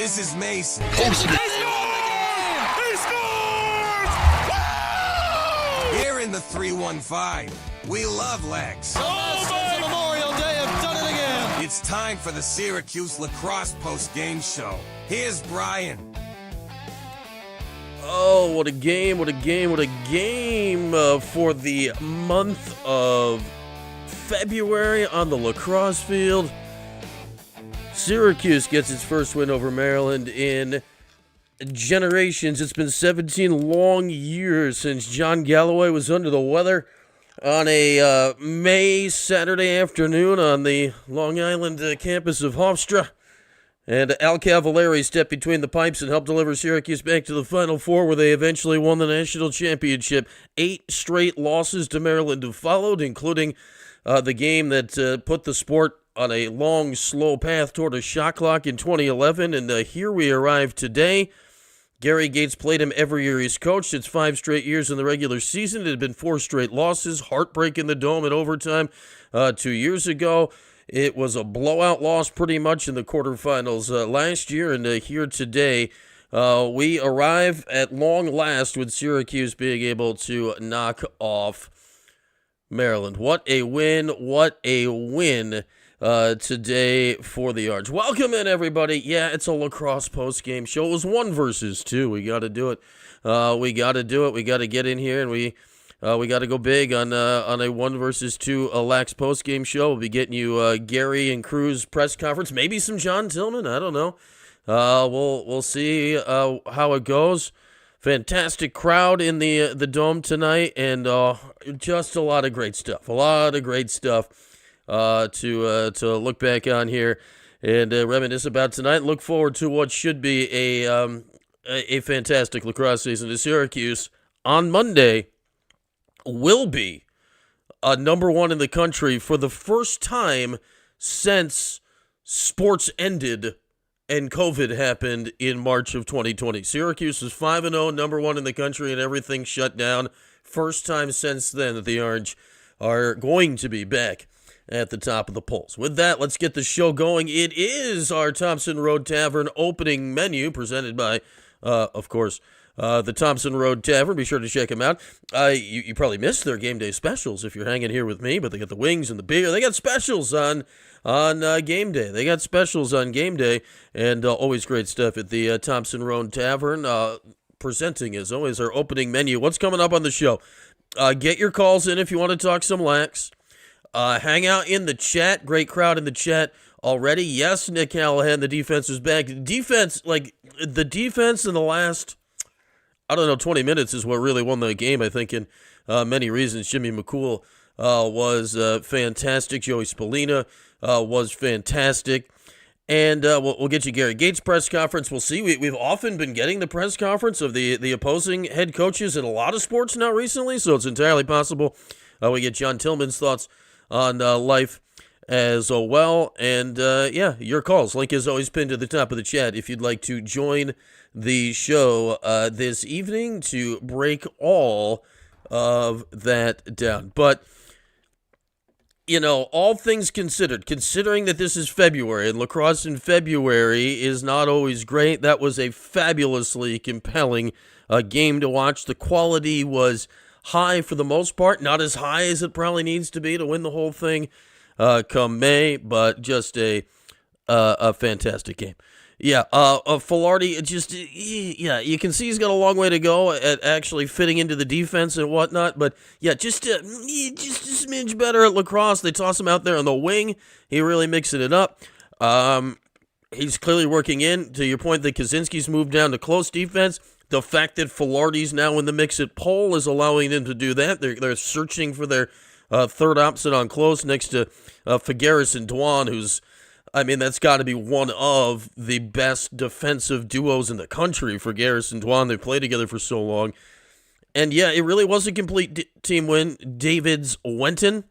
This is Mason. Postgame. He scores! Woo! Here in the 315, we love Lex. Oh, Memorial Day have done it again. It's time for the Syracuse Lacrosse post-game show. Here's Brian. Oh, what a game, what a game, what a game for the month of February on the lacrosse field. Syracuse gets its first win over Maryland in generations. It's been 17 long years since John Galloway was under the weather on a May Saturday afternoon on the Long Island campus of Hofstra. And Al Cavallari stepped between the pipes and helped deliver Syracuse back to the Final Four, where they eventually won the national championship. 8 straight losses to Maryland have followed, including the game that put the sport on a long, slow path toward a shot clock in 2011. And here we arrive today. Gary Gait played him every year he's coached. It's 5 straight years in the regular season. It had been 4 straight losses. Heartbreak in the Dome at overtime 2 years ago. It was a blowout loss pretty much in the quarterfinals last year, and here today we arrive at long last with Syracuse being able to knock off Maryland. What a win today for the Arch. Welcome in, everybody. Yeah, it's a lacrosse post-game show. It was 1 versus 2. We got to do it. We got to get in here, and we got to go big on a 1 versus 2 Lax post-game show. We'll be getting you Gary and Cruz press conference, maybe some John Tillman. I don't know. We'll see how it goes. Fantastic crowd in the Dome tonight, and just a lot of great stuff. To look back on here and reminisce about tonight. Look forward to what should be a fantastic lacrosse season to Syracuse on Monday. Will be number 1 in the country for the first time since sports ended and COVID happened in March of 2020. Syracuse is 5-0, number 1 in the country, and everything shut down. First time since then that the Orange are going to be back at the top of the polls. With that, let's get the show going. It is our Thompson Road Tavern opening menu presented by, of course, the Thompson Road Tavern. Be sure to check them out. You probably missed their game day specials if you're hanging here with me, but they got the wings and the beer. They got specials on game day. They got specials on game day, and always great stuff at the Thompson Road Tavern. Presenting, as always, our opening menu. What's coming up on the show? Get your calls in if you want to talk some lax. Hang out in the chat. Great crowd in the chat already. Yes, Nick Callahan, the defense is back. The defense in the last, 20 minutes is what really won the game, I think, in many reasons. Jimmy McCool was fantastic. Joey Spallina was fantastic. And we'll get you Gary Gait's press conference. We'll see. We've often been getting the press conference of the opposing head coaches in a lot of sports now recently, so it's entirely possible we get John Tillman's thoughts on life as well. And, your calls. Link is always pinned to the top of the chat if you'd like to join the show this evening to break all of that down. But, all things considered, considering that this is February, and lacrosse in February is not always great, that was a fabulously compelling game to watch. The quality was high for the most part, not as high as it probably needs to be to win the whole thing come May, but just a fantastic game. Yeah, Filardi, you can see he's got a long way to go at actually fitting into the defense and whatnot, but just a smidge better at lacrosse. They toss him out there on the wing. He really mixing it up. He's clearly working in, to your point, that Kaczynski's moved down to close defense. The fact that Filardi's now in the mix at pole is allowing them to do that. They're searching for their third option on close next to Figueres and Dwan, who's, that's got to be one of the best defensive duos in the country for Figueres and Dwan. They've played together for so long. And it really was a complete team win. Davids Wenton.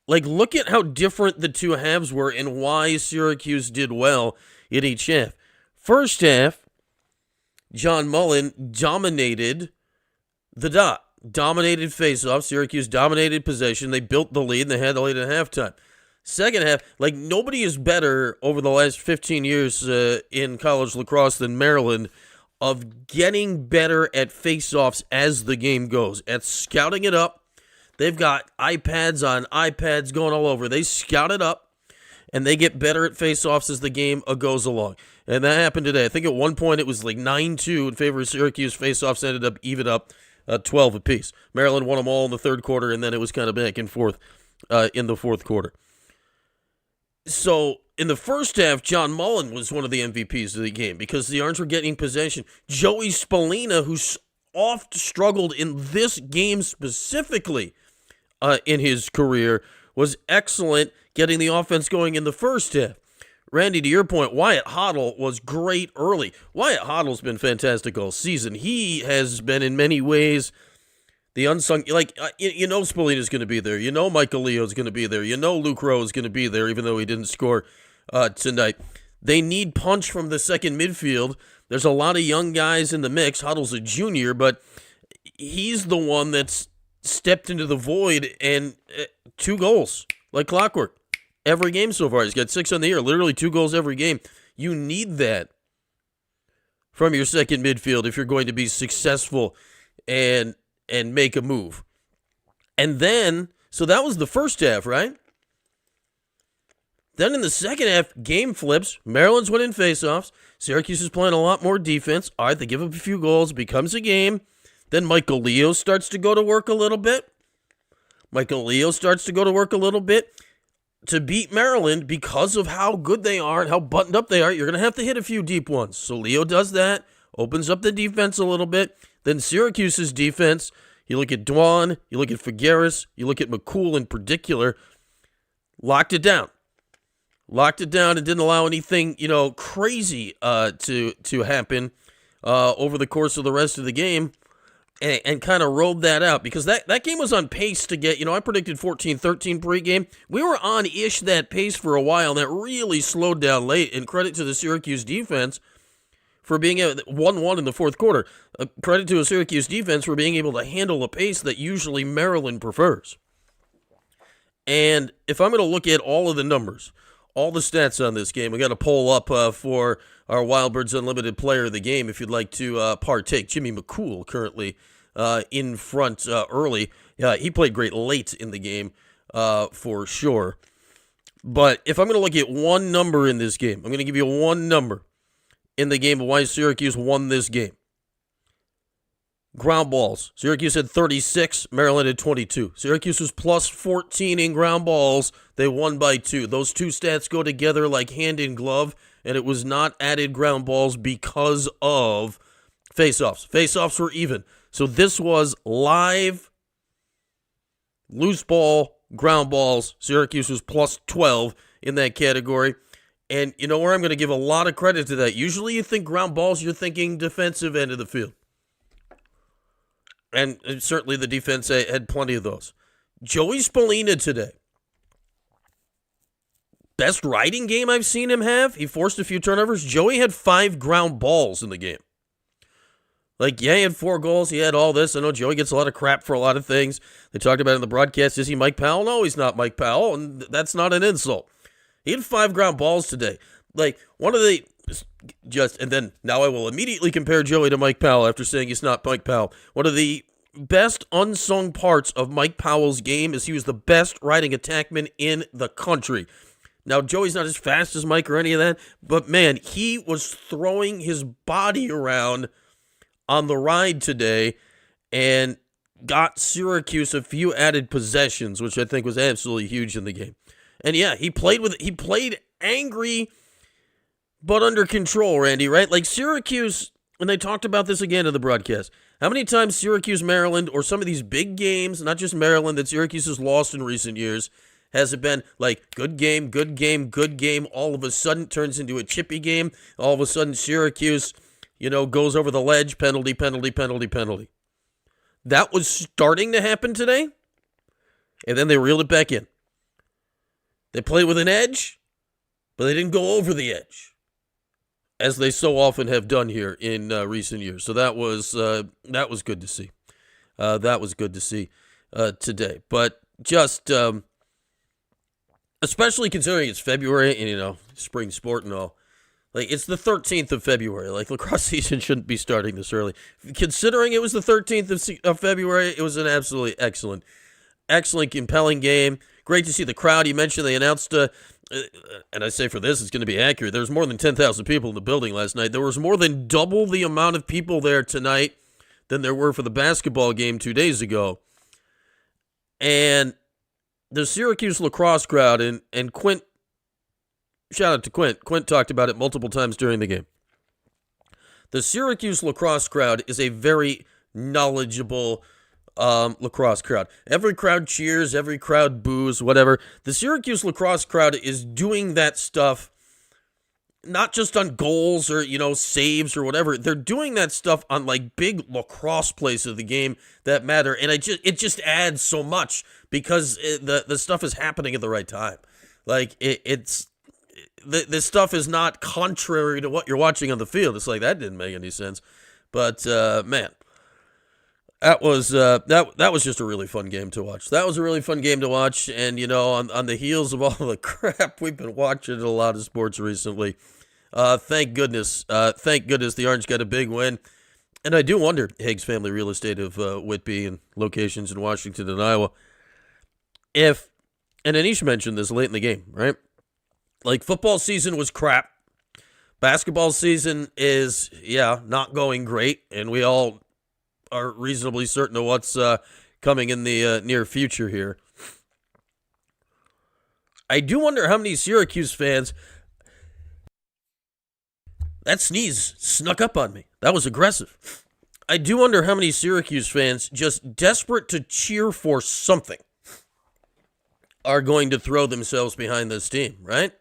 Look at how different the two halves were and why Syracuse did well in each half. First half, John Mullen dominated the dot. Dominated faceoff. Syracuse dominated possession. They built the lead, and they had the lead at halftime. Second half, like nobody is better over the last 15 years in college lacrosse than Maryland of getting better at face-offs as the game goes, at scouting it up. They've got iPads on iPads going all over. They scout it up, and they get better at face-offs as the game goes along. And that happened today. I think at one point it was like 9-2 in favor of Syracuse. Face-offs ended up even up 12 apiece. Maryland won them all in the third quarter, and then it was kind of back and forth in the fourth quarter. So in the first half, John Mullen was one of the MVPs of the game because the Orange were getting possession. Joey Spallina, who's oft struggled in this game specifically in his career, was excellent getting the offense going in the first half. Randy, to your point, Wyatt Hoddle was great early. Wyatt Hoddle's been fantastic all season. He has been in many ways the unsung, like, you know Spallina's going to be there. You know Michael Leo's going to be there. You know Luke Rowe is going to be there, even though he didn't score tonight. They need punch from the second midfield. There's a lot of young guys in the mix. Huddle's a junior, but he's the one that's stepped into the void, and 2 goals, like clockwork, every game so far. He's got 6 on the year, literally 2 goals every game. You need that from your second midfield if you're going to be successful and make a move. And then, so that was the first half, right? Then in the second half, game flips. Maryland's winning faceoffs. Syracuse is playing a lot more defense. All right, they give up a few goals, becomes a game. Then Michael Leo starts to go to work a little bit. To beat Maryland, because of how good they are and how buttoned up they are, you're going to have to hit a few deep ones. So Leo does that, opens up the defense a little bit. Then Syracuse's defense, you look at Dwan, you look at Figueres, you look at McCool in particular, locked it down and didn't allow anything, crazy to happen over the course of the rest of the game, and kind of rode that out, because that game was on pace to get, I predicted 14-13 pregame. We were on-ish that pace for a while, and that really slowed down late, and credit to the Syracuse defense for being 1-1 in the fourth quarter. Credit to a Syracuse defense for being able to handle a pace that usually Maryland prefers. And if I'm going to look at all of the numbers, all the stats on this game, we got a poll up for our Wildbirds Unlimited Player of the Game if you'd like to partake. Jimmy McCool currently in front early. He played great late in the game for sure. But if I'm going to look at one number in this game, I'm going to give you one number in the game of why Syracuse won this game. Ground balls. Syracuse had 36, Maryland had 22. Syracuse was plus 14 in ground balls. They won by 2. Those two stats go together like hand in glove, and it was not added ground balls because of faceoffs. Faceoffs were even. So this was live loose ball, ground balls. Syracuse was plus 12 in that category. And you know where I'm going to give a lot of credit to that? Usually you think ground balls, you're thinking defensive end of the field. And certainly the defense had plenty of those. Joey Spallina today. Best riding game I've seen him have. He forced a few turnovers. Joey had 5 ground balls in the game. He had 4 goals. He had all this. I know Joey gets a lot of crap for a lot of things. They talked about it in the broadcast. Is he Mike Powell? No, he's not Mike Powell, and that's not an insult. He had 5 ground balls today. One of the... and then now I will immediately compare Joey to Mike Powell after saying he's not Mike Powell. One of the best unsung parts of Mike Powell's game is he was the best riding attackman in the country. Now, Joey's not as fast as Mike or any of that, but man, he was throwing his body around on the ride today and got Syracuse a few added possessions, which I think was absolutely huge in the game. And yeah, he played angry, but under control, Randy, right? Syracuse, and they talked about this again in the broadcast. How many times Syracuse, Maryland, or some of these big games, not just Maryland, that Syracuse has lost in recent years, has it been good game, good game, good game, all of a sudden turns into a chippy game, all of a sudden Syracuse, goes over the ledge, penalty, penalty, penalty, penalty. That was starting to happen today, and then they reeled it back in. They played with an edge, but they didn't go over the edge, as they so often have done here in recent years. So that was good to see. That was good to see today. But just especially considering it's February and, spring sport and all. Like, it's the 13th of February. Like, lacrosse season shouldn't be starting this early. Considering it was the 13th of February, it was an absolutely excellent, compelling game. Great to see the crowd. You mentioned they announced, and I say for this, it's going to be accurate, there was more than 10,000 people in the building last night. There was more than double the amount of people there tonight than there were for the basketball game 2 days ago. And the Syracuse Lacrosse crowd, and Quint, shout out to Quint. Quint talked about it multiple times during the game. The Syracuse Lacrosse crowd is a very knowledgeable lacrosse crowd. Every crowd cheers, every crowd boos, whatever. The Syracuse Lacrosse crowd is doing that stuff not just on goals or, saves or whatever. They're doing that stuff on, like, big lacrosse plays of the game that matter. And it just adds so much because the stuff is happening at the right time. Like, this stuff is not contrary to what you're watching on the field. It's like, that didn't make any sense. But, man, that was just a really fun game to watch. That was a really fun game to watch. And, on the heels of all the crap we've been watching in a lot of sports recently, thank goodness the Orange got a big win. And I do wonder, Higgs Family Real Estate of Whitby and locations in Washington and Iowa, and Anish mentioned this late in the game, right? Like, football season was crap. Basketball season is, not going great. And we all are reasonably certain of what's coming in the near future here. I do wonder how many Syracuse fans... That sneeze snuck up on me. That was aggressive. I do wonder how many Syracuse fans, just desperate to cheer for something, are going to throw themselves behind this team, right?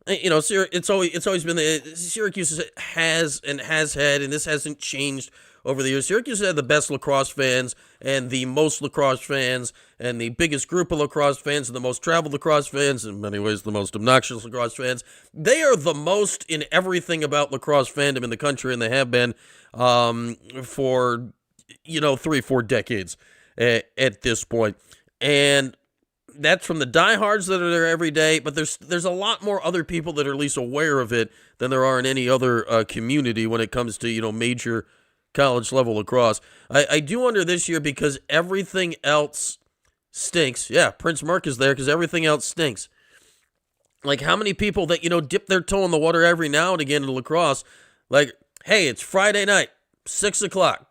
It's always been Syracuse has had, and this hasn't changed over the years. Syracuse had the best lacrosse fans and the most lacrosse fans and the biggest group of lacrosse fans and the most traveled lacrosse fans, in many ways the most obnoxious lacrosse fans. They are the most in everything about lacrosse fandom in the country, and they have been for 3-4 decades at this point. And that's from the diehards that are there every day, but there's a lot more other people that are at least aware of it than there are in any other community when it comes to major college level lacrosse. I do wonder this year, because everything else stinks. Yeah, Prince Mark is there because everything else stinks. Like, how many people that dip their toe in the water every now and again in lacrosse, like, hey, it's Friday night, 6:00,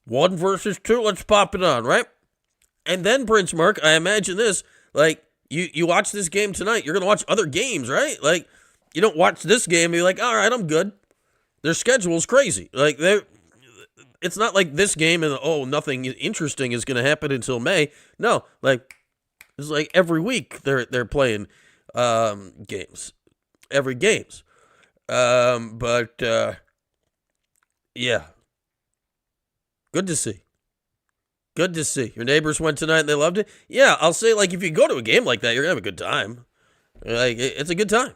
1 versus 2, let's pop it on, right? And then, Prince Mark, I imagine this, like, you watch this game tonight, you're going to watch other games, right? Like, you don't watch this game and you're like, all right, I'm good. Their schedule's crazy. Like, it's not like this game and, nothing interesting is going to happen until May. No, like, it's like every week they're playing games. Every games. Yeah. Good to see. Good to see. Your neighbors went tonight and they loved it? Yeah, I'll say, like, if you go to a game like that, you're going to have a good time. Like, it's a good time.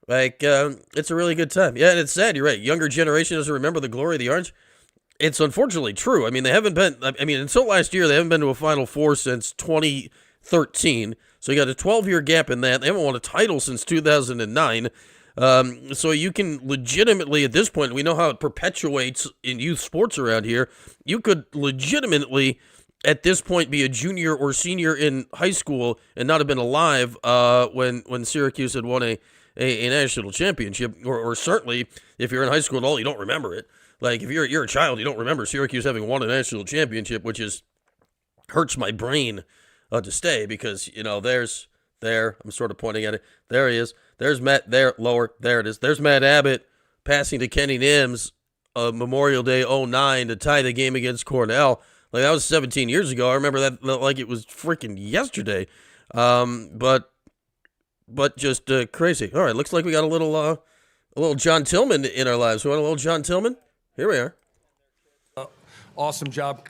Like, it's a really good time. Yeah, and it's sad. You're right. Younger generation doesn't remember the glory of the Orange. It's unfortunately true. I mean, until last year, they haven't been to a Final Four since 2013. So you got a 12-year gap in that. They haven't won a title since 2009. So you can legitimately, at this point, we know how it perpetuates in youth sports around here. You could legitimately, at this point, be a junior or senior in high school and not have been alive when Syracuse had won a national championship, or certainly if you're in high school at all, you don't remember it. Like, if you're a child, you don't remember Syracuse having won a national championship, which hurts my brain to stay, because I'm sort of pointing at it. There he is. There's Matt. There, lower. There it is. There's Matt Abbott passing to Kenny Nims Memorial Day 2009 to tie the game against Cornell. Like, that was 17 years ago. I remember that like it was freaking yesterday. But just crazy. All right, looks like we got a little John Tillman in our lives. We want a little John Tillman? Here we are. Awesome job.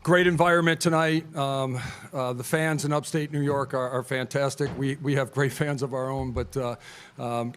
Great environment tonight. The fans in upstate New York are fantastic. We have great fans of our own, but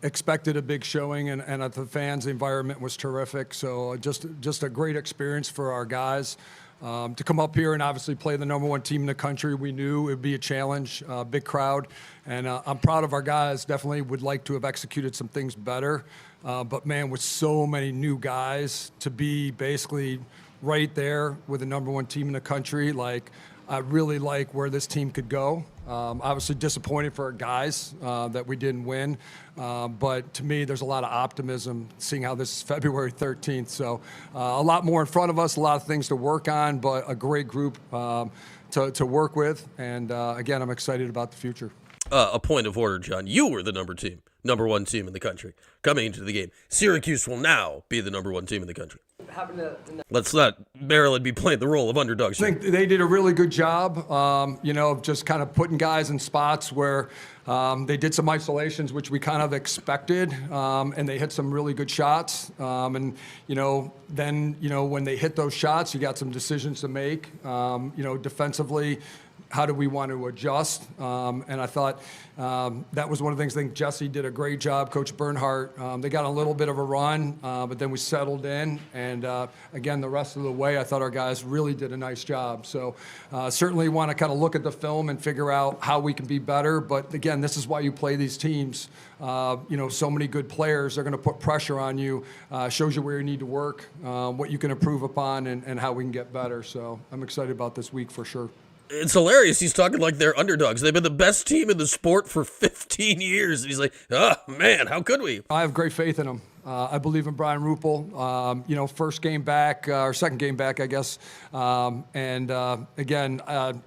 expected a big showing, and at the fans, the environment was terrific. So just a great experience for our guys. To come up here and obviously play the #1 team in the country, we knew it would be a challenge, big crowd, and I'm proud of our guys. Definitely would like to have executed some things better, but man, with so many new guys, to be basically right there with the #1 team in the country, like I really like where this team could go. Obviously disappointed for our guys that we didn't win, but to me, there's a lot of optimism seeing how this is February 13th. So a lot more in front of us, a lot of things to work on, but a great group to work with. And again, I'm excited about the future. A point of order, John. You were the #1 team in the country coming into the game. Syracuse will now be the #1 team in the country. Let's not Maryland be playing the role of underdogs. I think they did a really good job, of just kind of putting guys in spots where they did some isolations, which we kind of expected, and they hit some really good shots. Then, when they hit those shots, you got some decisions to make, defensively. How do we want to adjust? And I thought that was one of the things. I think Jesse did a great job, Coach Bernhardt. They got a little bit of a run, but then we settled in. And again, the rest of the way, I thought our guys really did a nice job. So certainly want to kind of look at the film and figure out how we can be better. But again, this is why you play these teams. So many good players are going to put pressure on you, shows you where you need to work, what you can improve upon, and how we can get better. So I'm excited about this week for sure. It's hilarious. He's talking like they're underdogs. They've been the best team in the sport for 15 years. And he's like, oh, man, how could we? I have great faith in him. I believe in Brian Ruppel. First game back, or second game back, I guess. Again,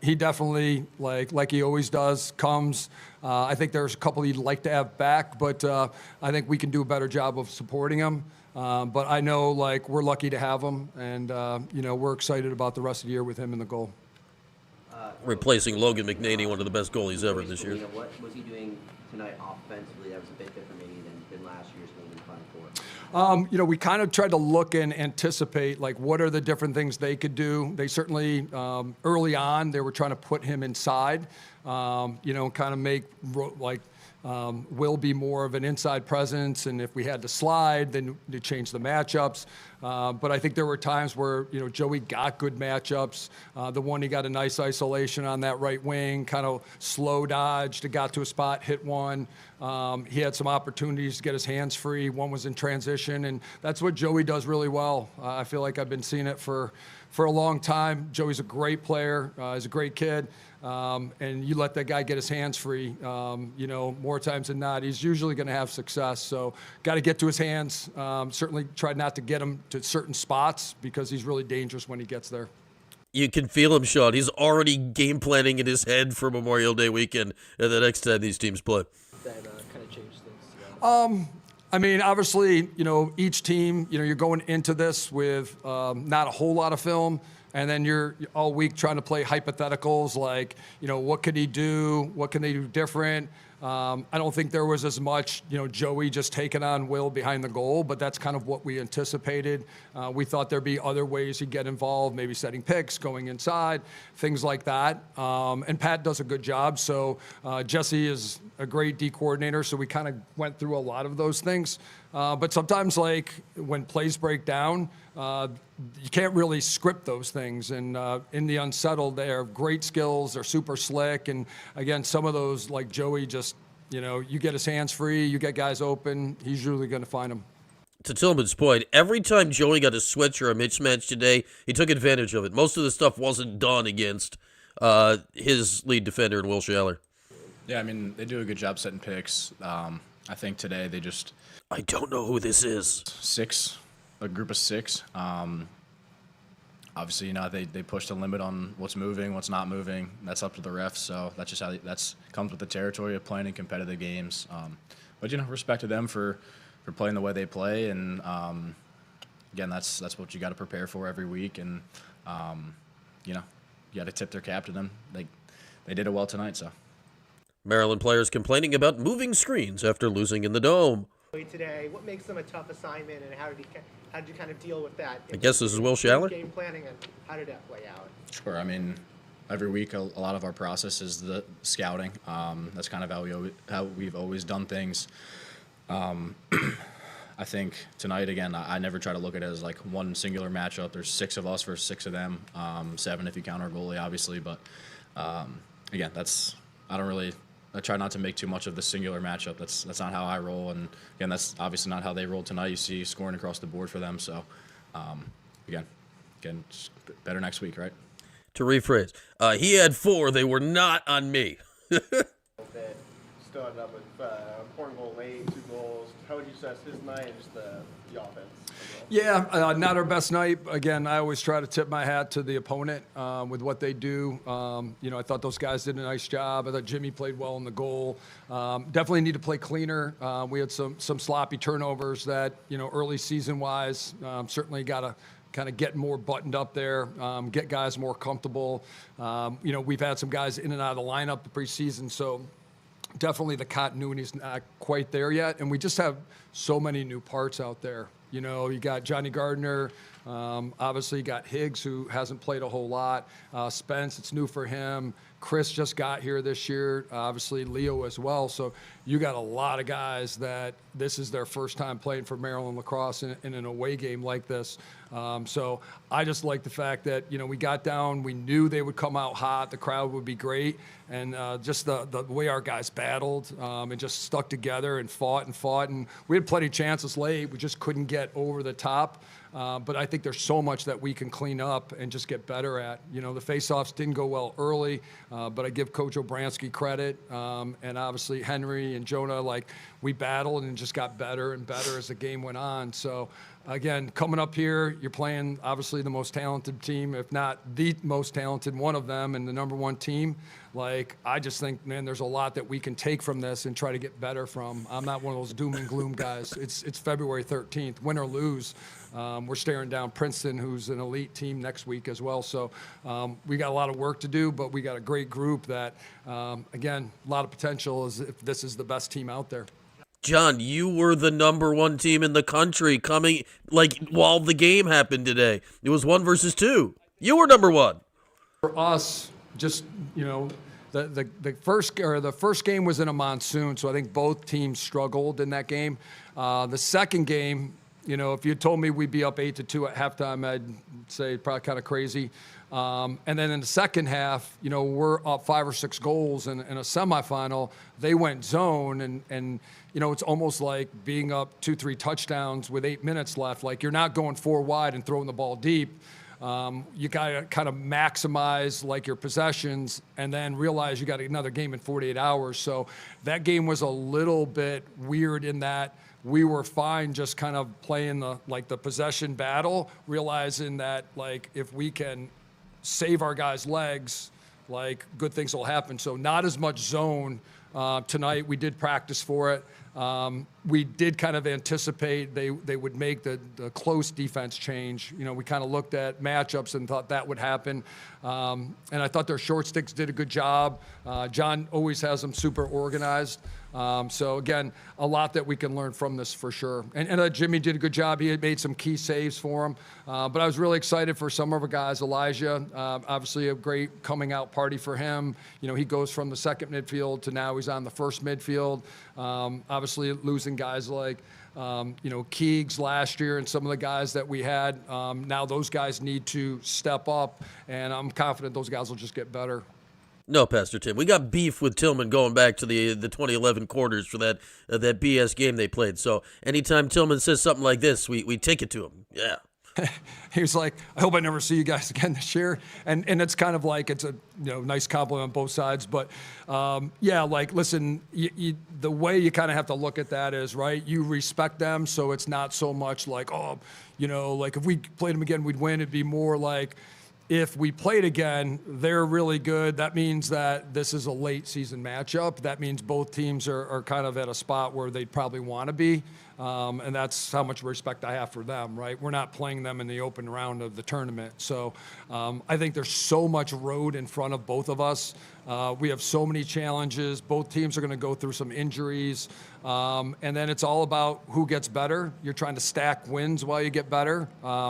he definitely, like he always does, comes. I think there's a couple he'd like to have back, but I think we can do a better job of supporting him. But I know, we're lucky to have him, and, we're excited about the rest of the year with him in the goal. Replacing Logan McNaney, one of the best goalies ever this year. What was he doing tonight offensively that was a bit different maybe than last year's game in Final Four? We kind of tried to look and anticipate, what are the different things they could do. They certainly, early on, they were trying to put him inside, kind of make, Will be more of an inside presence, and if we had to slide, then to change the matchups. But I think there were times where, Joey got good matchups. The one he got a nice isolation on that right wing, kind of slow dodged, got to a spot, hit one. He had some opportunities to get his hands free. One was in transition, and that's what Joey does really well. I feel like I've been seeing it for a long time. Joey's a great player. He's a great kid. And you let that guy get his hands free, more times than not, he's usually going to have success. So got to get to his hands. Certainly try not to get him to certain spots because he's really dangerous when he gets there. You can feel him, Sean. He's already game planning in his head for Memorial Day weekend and the next time these teams play. That kind of changed things. Obviously, each team, you're going into this with not a whole lot of film. And then you're all week trying to play hypotheticals what could he do? What can they do different? I don't think there was as much, Joey just taking on Will behind the goal, but that's kind of what we anticipated. We thought there'd be other ways he'd get involved, maybe setting picks, going inside, things like that. And Pat does a good job. So Jesse is a great D coordinator, so we kind of went through a lot of those things. But sometimes, when plays break down, you can't really script those things. And in the unsettled, they have great skills. They're super slick. And, again, some of those, like Joey, just, you get his hands free, you get guys open, he's usually going to find them. To Tillman's point, every time Joey got a switch or a mismatch today, he took advantage of it. Most of the stuff wasn't done against his lead defender in Will Schaller. Yeah, they do a good job setting picks. I think today they just... I don't know who this is. A group of six. Obviously, they push the limit on what's moving, what's not moving. That's up to the refs, so that's just how that's comes with the territory of playing in competitive games. But respect to them for playing the way they play, and again, that's what you got to prepare for every week, and you got to tip their cap to them. They did it well tonight, so. Maryland players complaining about moving screens after losing in the Dome. Today, what makes them a tough assignment, and how did you kind of deal with that? I guess this is Will Schaller. Game planning, and how did that play out? Sure. Every week a lot of our process is the scouting. That's kind of how we've always done things. I think tonight, again, I never try to look at it as like one singular matchup. There's 6 of us versus 6 of them, 7 if you count our goalie, obviously. But again, I try not to make too much of the singular matchup. That's not how I roll, and again, that's obviously not how they roll tonight. You see scoring across the board for them. So again, just better next week, right? To rephrase, he had 4. They were not on me. That started up with important goal late, 2 goals. How would you assess his night and just the offense? Yeah, not our best night. Again, I always try to tip my hat to the opponent with what they do. I thought those guys did a nice job. I thought Jimmy played well in the goal. Definitely need to play cleaner. We had some sloppy turnovers that, early season-wise, certainly got to kind of get more buttoned up there, get guys more comfortable. We've had some guys in and out of the lineup the preseason, so definitely the continuity's not quite there yet. And we just have so many new parts out there. You got Johnny Gardner. Obviously, you got Higgs, who hasn't played a whole lot. Spence, it's new for him. Chris just got here this year. Obviously, Leo as well. So you got a lot of guys that this is their first time playing for Maryland Lacrosse in an away game like this. So I just like the fact that, we got down. We knew they would come out hot. The crowd would be great. And just the way our guys battled and just stuck together and fought. And we had plenty of chances late. We just couldn't get over the top. But I think there's so much that we can clean up and just get better at. The face-offs didn't go well early, but I give Coach Obransky credit. And obviously Henry and Jonah, we battled and just got better and better as the game went on. So, again, coming up here, you're playing obviously the most talented team, if not the most talented one of them, and the number 1 team. I just think, man, there's a lot that we can take from this and try to get better from. I'm not one of those doom and gloom guys. It's February 13th, win or lose. We're staring down Princeton, who's an elite team next week as well. So we got a lot of work to do, but we got a great group that, again, a lot of potential is if this is the best team out there. John, you were the number 1 team in the country coming, while the game happened today. It was 1 versus 2. You were number 1. For us, just, the first game was in a monsoon, so I think both teams struggled in that game. The second game, if you had told me we'd be up 8-2 at halftime, I'd say probably kind of crazy. And then in the second half, we're up 5 or 6 goals in a semifinal. They went zone, and it's almost like being up 2-3 touchdowns with 8 minutes left. You're not going 4 wide and throwing the ball deep. You got to kind of maximize your possessions and then realize you got another game in 48 hours. So that game was a little bit weird in that we were fine just kind of playing the possession battle, realizing that if we can save our guys' legs, good things will happen. So not as much zone tonight. We did practice for it. We did kind of anticipate they would make the close defense change. We kind of looked at matchups and thought that would happen. And I thought their short sticks did a good job. John always has them super organized. So, again, a lot that we can learn from this for sure. And Jimmy did a good job. He had made some key saves for him. But I was really excited for some of our guys. Elijah, obviously a great coming out party for him. He goes from the second midfield to now he's on the first midfield. Obviously losing guys like Keegs last year and some of the guys that we had. Now those guys need to step up, and I'm confident those guys will just get better. No, Pastor Tim. We got beef with Tillman going back to the 2011 quarters for that BS game they played. So anytime Tillman says something like this, we take it to him. Yeah. He was like, I hope I never see you guys again this year. And it's kind of it's a nice compliment on both sides. But, listen, the way you kind of have to look at that is, right, you respect them, so it's not so much if we played them again, we'd win. It'd be more like, if we played again, they're really good. That means that this is a late season matchup. That means both teams are kind of at a spot where they'd probably want to be. And that's how much respect I have for them, right? We're not playing them in the open round of the tournament. So I think there's so much road in front of both of us. We have so many challenges. Both teams are going to go through some injuries. And then it's all about who gets better. You're trying to stack wins while you get better.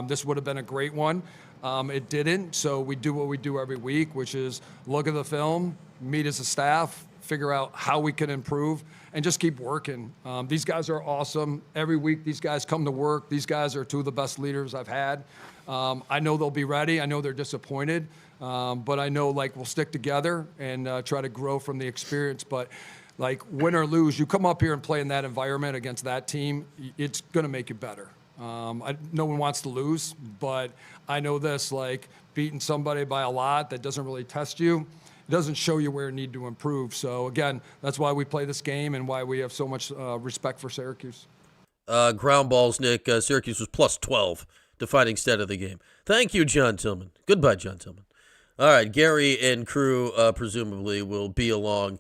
This would have been a great one. It didn't, so we do what we do every week, which is look at the film, meet as a staff, figure out how we can improve, and just keep working. These guys are awesome. Every week, these guys come to work. These guys are two of the best leaders I've had. I know they'll be ready. I know they're disappointed, but I know we'll stick together and try to grow from the experience. But win or lose, you come up here and play in that environment against that team, it's going to make you better. No one wants to lose, but I know this, beating somebody by a lot that doesn't really test you, it doesn't show you where you need to improve. So, again, that's why we play this game and why we have so much respect for Syracuse. Ground balls, Nick. Syracuse was plus 12, defining stat of the game. Thank you, John Tillman. Goodbye, John Tillman. All right, Gary and crew presumably will be along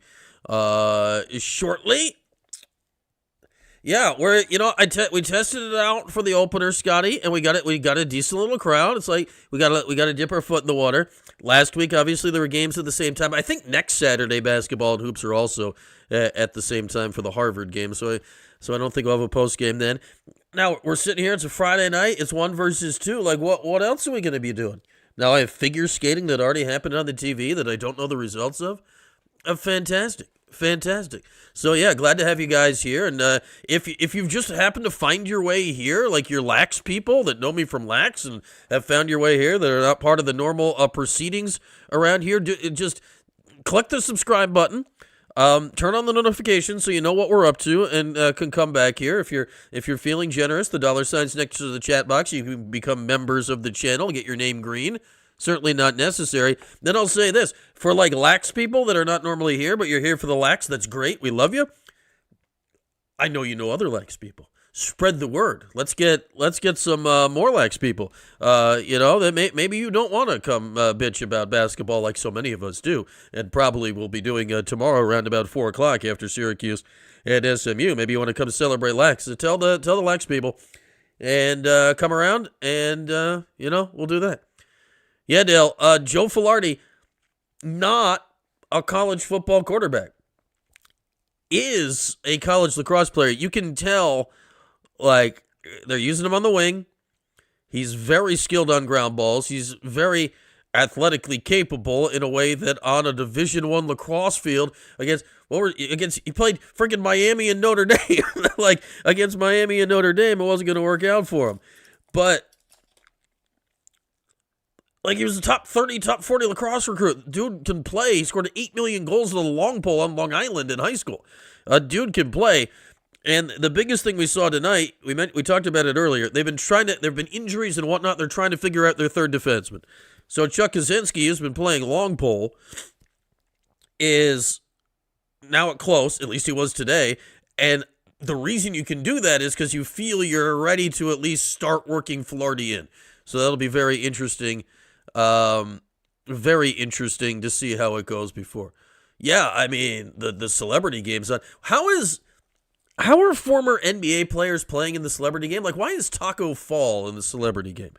shortly. Yeah, we tested it out for the opener, Scotty, and we got it. We got a decent little crowd. It's like we got to dip our foot in the water. Last week, obviously, there were games at the same time. I think next Saturday, basketball and hoops are also at the same time for the Harvard game. So I don't think we'll have a post game then. Now we're sitting here. It's a Friday night. It's 1 versus 2. What else are we going to be doing? Now I have figure skating that already happened on the TV that I don't know the results of. Fantastic. So yeah, glad to have you guys here. And if you've just happened to find your way here, like your Lax people that know me from Lax and have found your way here that are not part of the normal proceedings around here, just click the subscribe button. Turn on the notifications so you know what we're up to and can come back here. If you're feeling generous, the $sign's next to the chat box. You can become members of the channel, get your name green. Certainly not necessary. Then I'll say this. For Lax people that are not normally here, but you're here for the Lax, that's great. We love you. I know you know other Lax people. Spread the word. Let's get some more Lax people. That maybe you don't want to come bitch about basketball like so many of us do, and probably will be doing tomorrow around about 4 o'clock after Syracuse and SMU. Maybe you want to come celebrate Lax. So tell the Lax people, and come around, and we'll do that. Yeah, Dale. Joe Filardi, not a college football quarterback, is a college lacrosse player. You can tell, they're using him on the wing. He's very skilled on ground balls. He's very athletically capable in a way that on a Division I lacrosse field he played freaking Miami and Notre Dame. Against Miami and Notre Dame, it wasn't going to work out for him. But he was a top 30, top 40 lacrosse recruit. Dude can play. He scored 8 million goals with a long pole on Long Island in high school. Dude can play. And the biggest thing we saw tonight, we talked about it earlier. There have been injuries and whatnot. They're trying to figure out their third defenseman. So Chuck Kaczynski, who's been playing long pole, is now at close. At least he was today. And the reason you can do that is because you feel you're ready to at least start working Filardi in. So that'll be very interesting. Very interesting to see how it goes before. Yeah, I mean, the celebrity game's on. How are former NBA players playing in the celebrity game? Why is Taco Fall in the celebrity game?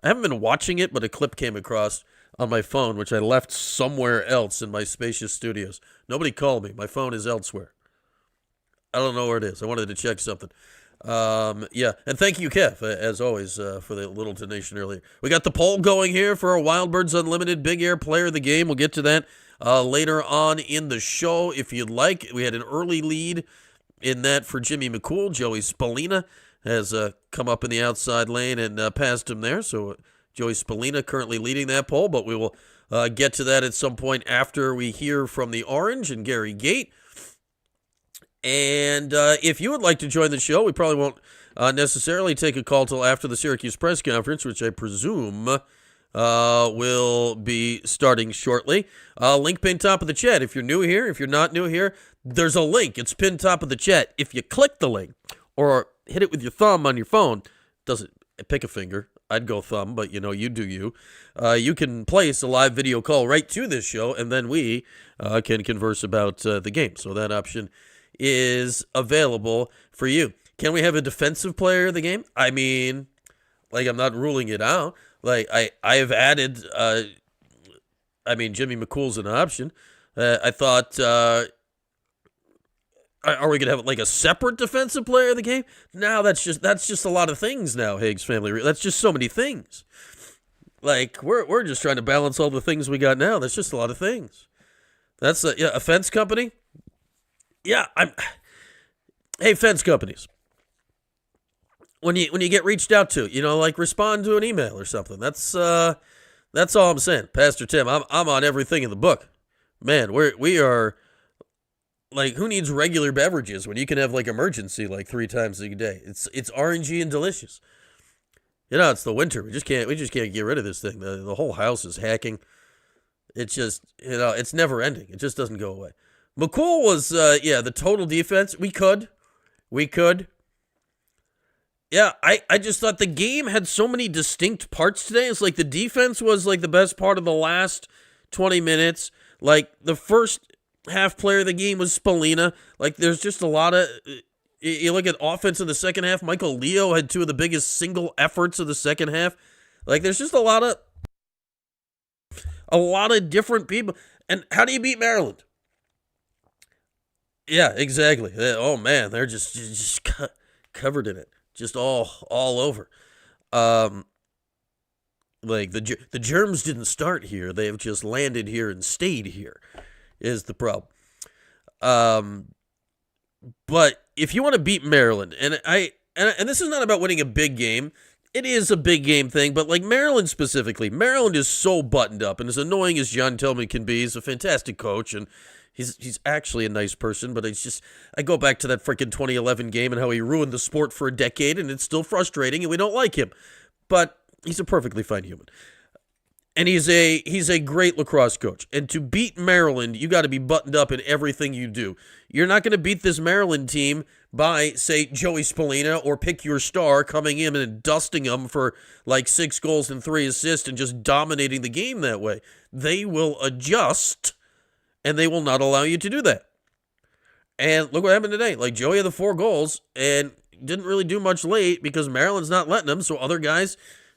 I haven't been watching it, but a clip came across on my phone, which I left somewhere else in my spacious studios. Nobody called me. My phone is elsewhere. I don't know where it is. I wanted to check something. Yeah, and thank you, Kev, as always, for the little donation earlier. We got the poll going here for our Wildbirds Unlimited Big Air Player of the Game. We'll get to that later on in the show if you'd like. We had an early lead in that for Jimmy McCool. Joey Spallina has come up in the outside lane and passed him there. So Joey Spallina currently leading that poll, but we will get to that at some point after we hear from the Orange and Gary Gait. And if you would like to join the show, we probably won't necessarily take a call till after the Syracuse press conference, which I presume will be starting shortly. Link pinned top of the chat. If you're new here, if you're not new here, there's a link. It's pinned top of the chat. If you click the link or hit it with your thumb on your phone, doesn't pick a finger. I'd go thumb, but you do you. You can place a live video call right to this show, and then we can converse about the game. So that option is available for you. Can we have a defensive player of the game? I mean, I'm not ruling it out. I have added, Jimmy McCool's an option. I thought, are we going to have a separate defensive player of the game? No, that's just a lot of things now, Higgs family. That's just so many things. We're just trying to balance all the things we got now. That's just a lot of things. That's a fence company. Yeah, hey, fence companies. When you get reached out to, like respond to an email or something. That's all I'm saying. Pastor Tim, I'm on everything in the book. Man, we are like, who needs regular beverages when you can have like emergency like 3 times a day? It's orangey and delicious. It's the winter. We just can't get rid of this thing. The whole house is hacking. It's just, it's never ending. It just doesn't go away. McCool was, the total defense. We could. Yeah, I just thought the game had so many distinct parts today. It's like the defense was like the best part of the last 20 minutes. Like the first half player of the game was Spallina. Like there's just a lot of, you look at offense in the second half, Michael Leo had 2 of the biggest single efforts of the second half. Like there's just a lot of different people. And how do you beat Maryland? Yeah, exactly. Oh man, they're just covered in it. Just all over. Like the germs didn't start here. They've just landed here and stayed here is the problem. But if you want to beat Maryland, and this is not about winning a big game. It is a big game thing, but like Maryland specifically, Maryland is so buttoned up, and as annoying as John Tillman can be, he's a fantastic coach, and he's actually a nice person, but it's just, I go back to that freaking 2011 game and how he ruined the sport for a decade, and it's still frustrating, and we don't like him. But he's a perfectly fine human. And he's a great lacrosse coach. And to beat Maryland, you got to be buttoned up in everything you do. You're not going to beat this Maryland team by, say, Joey Spallina or pick your star coming in and dusting them for like 6 goals and 3 assists and just dominating the game that way. They will adjust, and they will not allow you to do that. And look what happened today. Like, Joey had the 4 goals and didn't really do much late because Maryland's not letting him, so other guys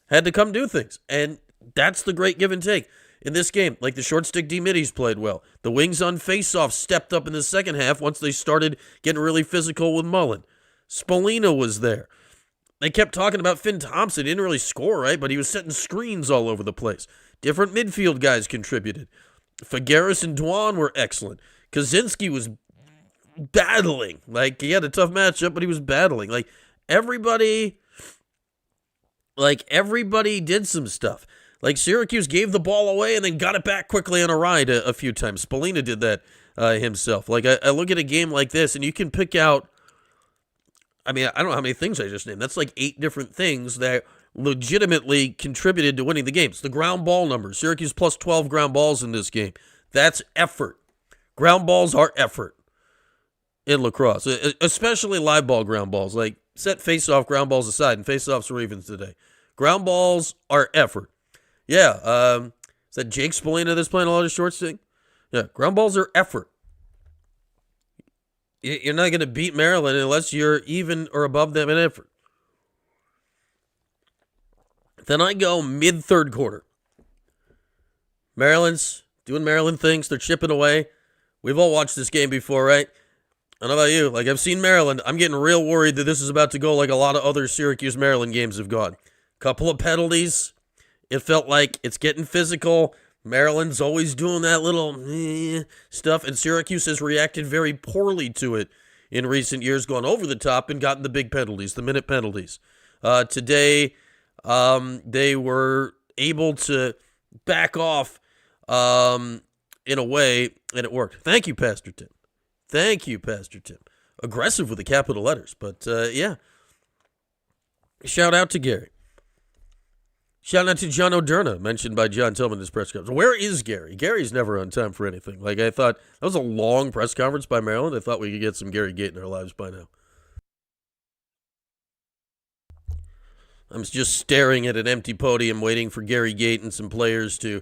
had to come do things. And that's the great give and take in this game. Like, the short stick D-middies played well. The wings on faceoff stepped up in the second half once they started getting really physical with Mullen. Spallina was there. They kept talking about Finn Thompson. He didn't really score, right? But he was setting screens all over the place. Different midfield guys contributed. Figueres and Dwan were excellent. Kaczynski was battling. Like, he had a tough matchup, but he was battling. Like, everybody did some stuff. Like, Syracuse gave the ball away and then got it back quickly on a ride a few times. Spallina did that himself. Like, I look at a game like this, and you can pick out, I mean, I don't know how many things I just named. That's like 8 different things that legitimately contributed to winning the games. The ground ball numbers. Syracuse plus 12 ground balls in this game. That's effort. Ground balls are effort in lacrosse, especially live ball ground balls. Like, set face-off ground balls aside, and face-offs were even today. Ground balls are effort. Yeah, is that Jake Spallina that's playing a lot of short stick? Yeah, ground balls are effort. You're not going to beat Maryland unless you're even or above them in effort. Then I go mid-third quarter. Maryland's doing Maryland things. They're chipping away. We've all watched this game before, right? I don't know about you. Like, I've seen Maryland. I'm getting real worried that this is about to go like a lot of other Syracuse-Maryland games have gone. Couple of penalties. It felt like it's getting physical. Maryland's always doing that little stuff, and Syracuse has reacted very poorly to it in recent years, gone over the top and gotten the big penalties, the minute penalties. Today, they were able to back off in a way, and it worked. Thank you, Pastor Tim. Thank you, Pastor Tim. Aggressive with the capital letters, but yeah. Shout out to Gary. Shout out to John O'Derna, mentioned by John Tillman in his press conference. Where is Gary? Gary's never on time for anything. Like, I thought, that was a long press conference by Maryland. I thought we could get some Gary Gait in our lives by now. I'm just staring at an empty podium waiting for Gary Gait and some players to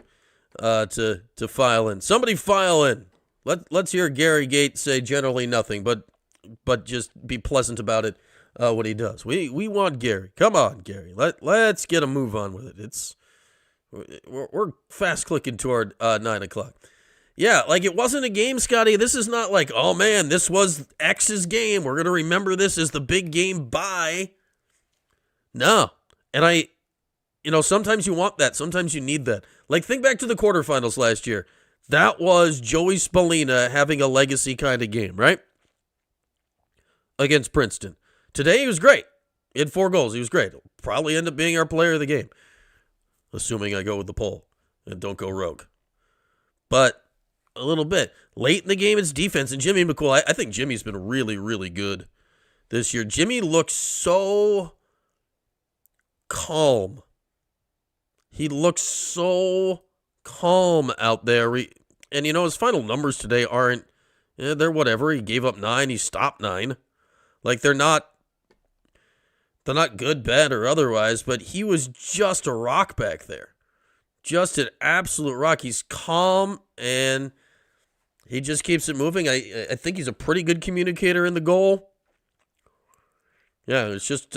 file in. Somebody file in. Let's hear Gary Gait say generally nothing, but just be pleasant about it. What he does. We want Gary. Come on, Gary. Let's get a move on with it. We're fast clicking toward 9 o'clock. Yeah, like, it wasn't a game, Scotty. This is not like, oh man, this was X's game. We're gonna remember this as the big game. Bye. No, and sometimes you want that. Sometimes you need that. Like, think back to the quarterfinals last year. That was Joey Spallina having a legacy kind of game, right? against Princeton. Today he was great. He had 4 goals. He was great. He'll probably end up being our player of the game, assuming I go with the poll and don't go rogue. But a little bit. Late in the game, it's defense. And Jimmy McCool, I think Jimmy's been really, really good this year. Jimmy looks so calm. He looks so calm out there. And, his final numbers today aren't, they're whatever. He gave up 9. He stopped 9. Like, they're not good, bad, or otherwise, but he was just a rock back there. Just an absolute rock. He's calm, and he just keeps it moving. I think he's a pretty good communicator in the goal. Yeah, it's just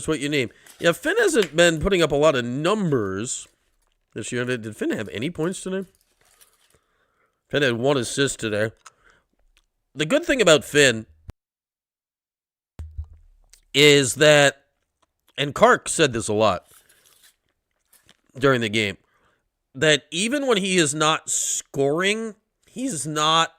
what you need. Yeah, Finn hasn't been putting up a lot of numbers this year. Did Finn have any points today? Finn had 1 assist today. The good thing about Finn is that, and Kark said this a lot during the game, that even when he is not scoring, he's not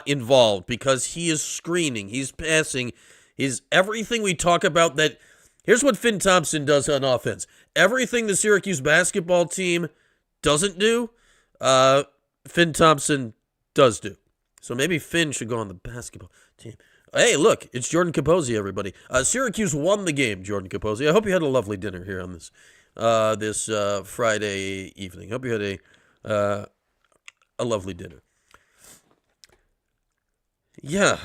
involved because he is screening, he's passing, he's everything we talk about. That here's what Finn Thompson does on offense. Everything the Syracuse basketball team doesn't do, Finn Thompson does do. So maybe Finn should go on the basketball team. Hey, look, it's Jordan Capozzi, everybody. Syracuse won the game, Jordan Capozzi. I hope you had a lovely dinner here on this Friday evening. Hope you had a lovely dinner. Yeah,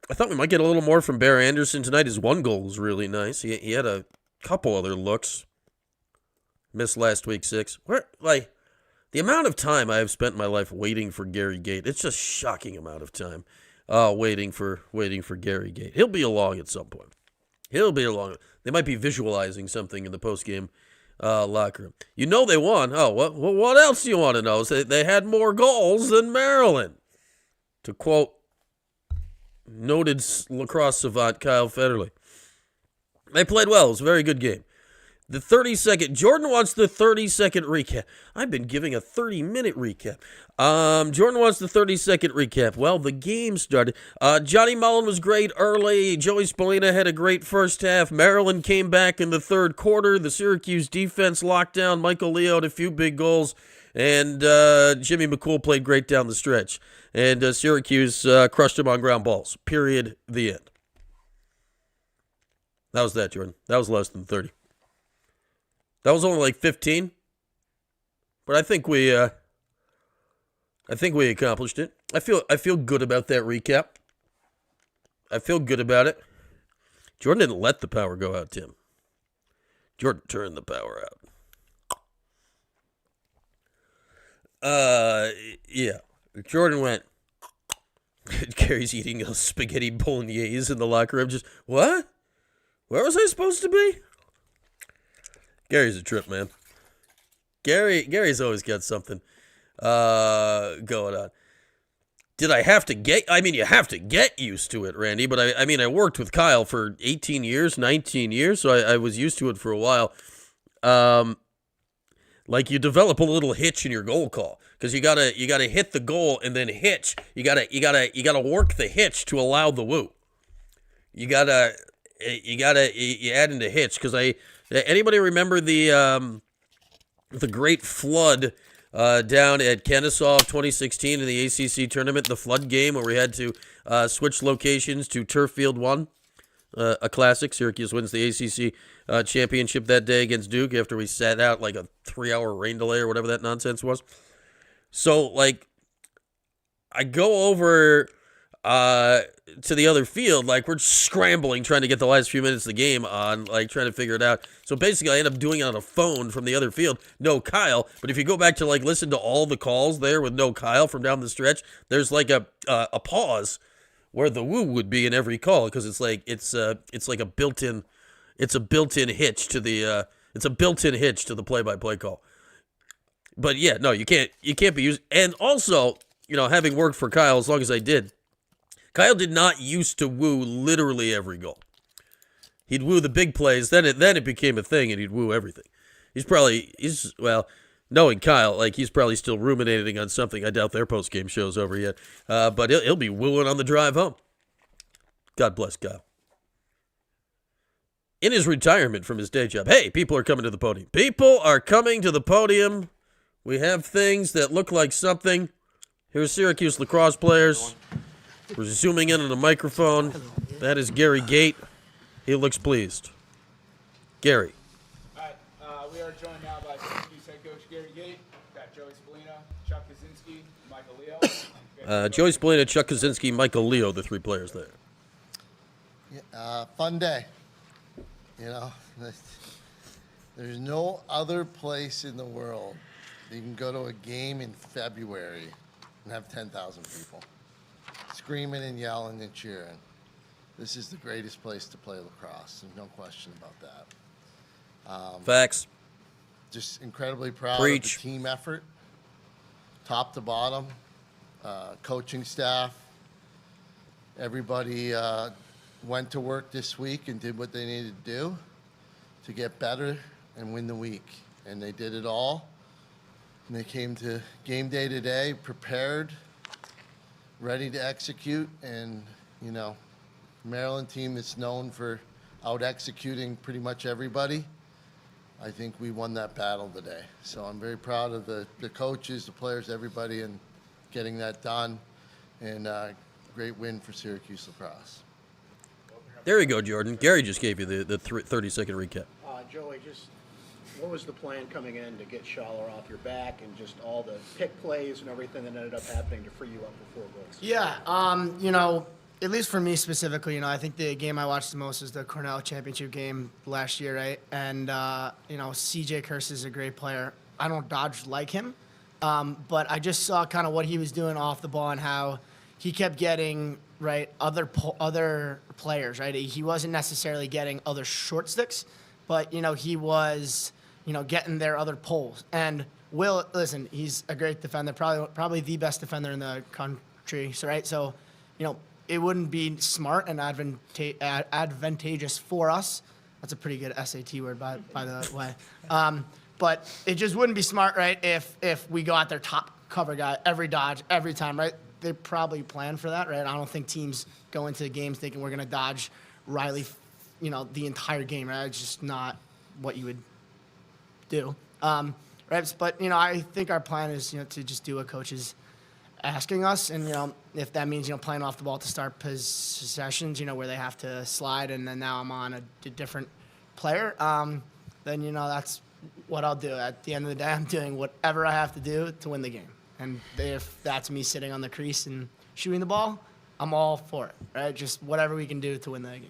I thought we might get a little more from Bear Anderson tonight. His 1 goal was really nice. He had a couple other looks. Missed last week 6. The amount of time I have spent in my life waiting for Gary Gait, it's just shocking amount of time. Waiting for Gary Gait. He'll be along at some point. He'll be along. They might be visualizing something in the postgame locker room. They won. Oh, what else do you want to know? They had more goals than Maryland. To quote noted lacrosse savant Kyle Federley. They played well. It was a very good game. The 30-second, Jordan wants the 30-second recap. I've been giving a 30-minute recap. Jordan wants the 30-second recap. Well, the game started. Johnny Mullen was great early. Joey Spallina had a great first half. Maryland came back in the third quarter. The Syracuse defense locked down. Michael Leo had a few big goals. And Jimmy McCool played great down the stretch. And Syracuse crushed him on ground balls. Period. The end. That was that, Jordan. That was less than 30. That was only like 15, but I think we accomplished it. I feel good about that recap. I feel good about it. Jordan didn't let the power go out, Tim. Jordan turned the power out. Yeah. Jordan went. Gary's eating a spaghetti bolognese in the locker room. Just what? Where was I supposed to be? Gary's a trip, man. Gary's always got something going on. Did I have to get... you have to get used to it, Randy, but I worked with Kyle for 18 years, 19 years, so I was used to it for a while. You develop a little hitch in your goal call, because you gotta hit the goal and then hitch. You gotta work the hitch to allow the woo. You add into hitch, because anybody remember the great flood down at Kennesaw 2016 in the ACC tournament, the flood game where we had to switch locations to Turf Field 1, a classic. Syracuse wins the ACC championship that day against Duke after we sat out like a 3-hour rain delay or whatever that nonsense was. So, I go over to the other field, we're scrambling, trying to get the last few minutes of the game on, trying to figure it out. So basically, I end up doing it on a phone from the other field. No Kyle, but if you go back to listen to all the calls there with no Kyle from down the stretch, there's a pause where the woo would be in every call, because it's a built-in hitch to the play-by-play call. But yeah, no, you can't be used. And also, having worked for Kyle as long as I did, Kyle did not used to woo literally every goal. He'd woo the big plays, then it became a thing, and he'd woo everything. Knowing Kyle, he's probably still ruminating on something. I doubt their post-game show's over yet. But he'll be wooing on the drive home. God bless Kyle. In his retirement from his day job. Hey, people are coming to the podium. People are coming to the podium. We have things that look like something. Here's Syracuse Lacrosse players. We're zooming in on the microphone. That is Gary Gait. He looks pleased. Gary. All right, we are joined now by Syracuse head coach Gary Gait. Got Joey Spallina, Chuck Kaczynski, Michael Leo. Joey Spallina, Chuck Kaczynski, Michael Leo, the three players there. Yeah, fun day. You know, there's no other place in the world you can go to a game in February and have 10,000 people screaming and yelling and cheering. This is the greatest place to play lacrosse. There's no question about that. Facts. Just incredibly proud Preach. of the team effort, top to bottom, coaching staff. Everybody went to work this week and did what they needed to do to get better and win the week. And they did it all. And they came to game day today prepared, ready to execute. And, you know, Maryland team is known for out-executing pretty much everybody. I think we won that battle today. So I'm very proud of the coaches, the players, everybody, and getting that done. And great win for Syracuse Lacrosse. There you go, Jordan. Gary just gave you the 30-second recap. Joey, just what was the plan coming in to get Schaller off your back and just all the pick plays and everything that ended up happening to free you up for 4 goals? Yeah, you know, at least for me specifically, you know, I think the game I watched the most was the Cornell championship game last year, right? And, you know, CJ Kurse is a great player. I don't dodge like him, but I just saw kind of what he was doing off the ball and how he kept getting, right, other players, right? He wasn't necessarily getting other short sticks, but, you know, he was, you know, getting their other poles. And Will, listen, he's a great defender, probably the best defender in the country, so, right? So, you know, it wouldn't be smart and advantageous for us. That's a pretty good SAT word, by the way. But it just wouldn't be smart, right, if we go out their top cover guy every dodge, every time, right? They probably plan for that, right? I don't think teams go into games thinking we're going to dodge Riley, you know, the entire game, right? It's just not what you would do. Right? But, you know, I think our plan is, you know, to just do what coach is asking us. And, you know, if that means, you know, playing off the ball to start possessions, you know, where they have to slide and then now I'm on a different player, then, you know, that's what I'll do. At the end of the day, I'm doing whatever I have to do to win the game. And if that's me sitting on the crease and shooting the ball, I'm all for it, right? Just whatever we can do to win the game.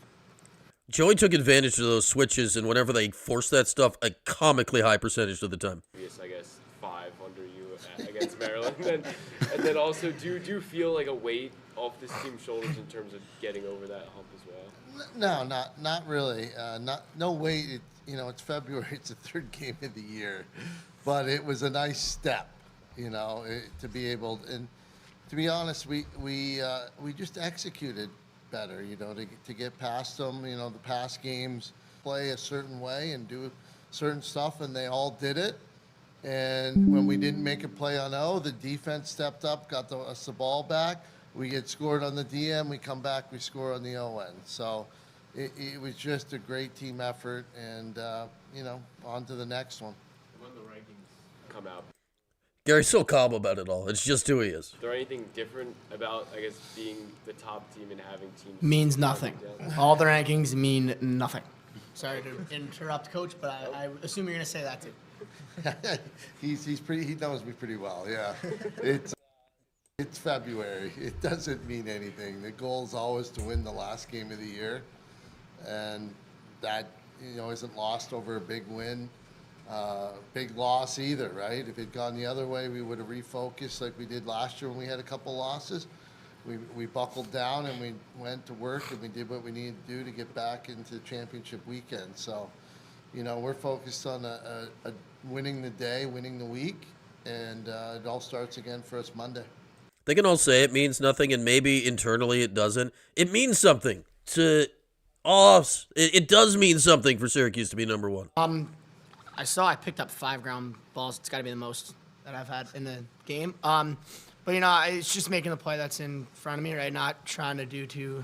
Joey took advantage of those switches, and whenever they forced that stuff, a comically high percentage of the time. I guess 5 under you against Maryland, and then also, do you feel like a weight off this team's shoulders in terms of getting over that hump as well? No, not really. No weight. You know, it's February. It's the 3rd game of the year, but it was a nice step. You know, to be able, and to be honest, we just executed better. You know, to get past them. You know, the past games play a certain way and do certain stuff, and they all did it. And when we didn't make a play on O, the defense stepped up, got us the ball back. We get scored on the DM, we come back, we score on the O end. So it was just a great team effort, and you know, on to the next one. When the rankings come out, Gary's so calm about it all. It's just who he is. is there anything different about, I guess, being the top team and having teams? Means nothing. All the rankings mean nothing. Sorry to interrupt, Coach, but I assume you're going to say that too. He's pretty. He knows me pretty well. Yeah, it's February. It doesn't mean anything. The goal is always to win the last game of the year, and that, you know, isn't lost over a big win. Big loss either, right? If it had gone the other way, we would have refocused like we did last year when we had a couple losses. We buckled down and we went to work and we did what we needed to do to get back into championship weekend. So, you know, we're focused on winning the day, winning the week, and it all starts again for us Monday. They can all say it means nothing, and maybe internally it doesn't. It means something to all of us. It does mean something for Syracuse to be number 1. I picked up 5 ground balls. It's got to be the most that I've had in the game. But, you know, it's just making the play that's in front of me, right? Not trying to do too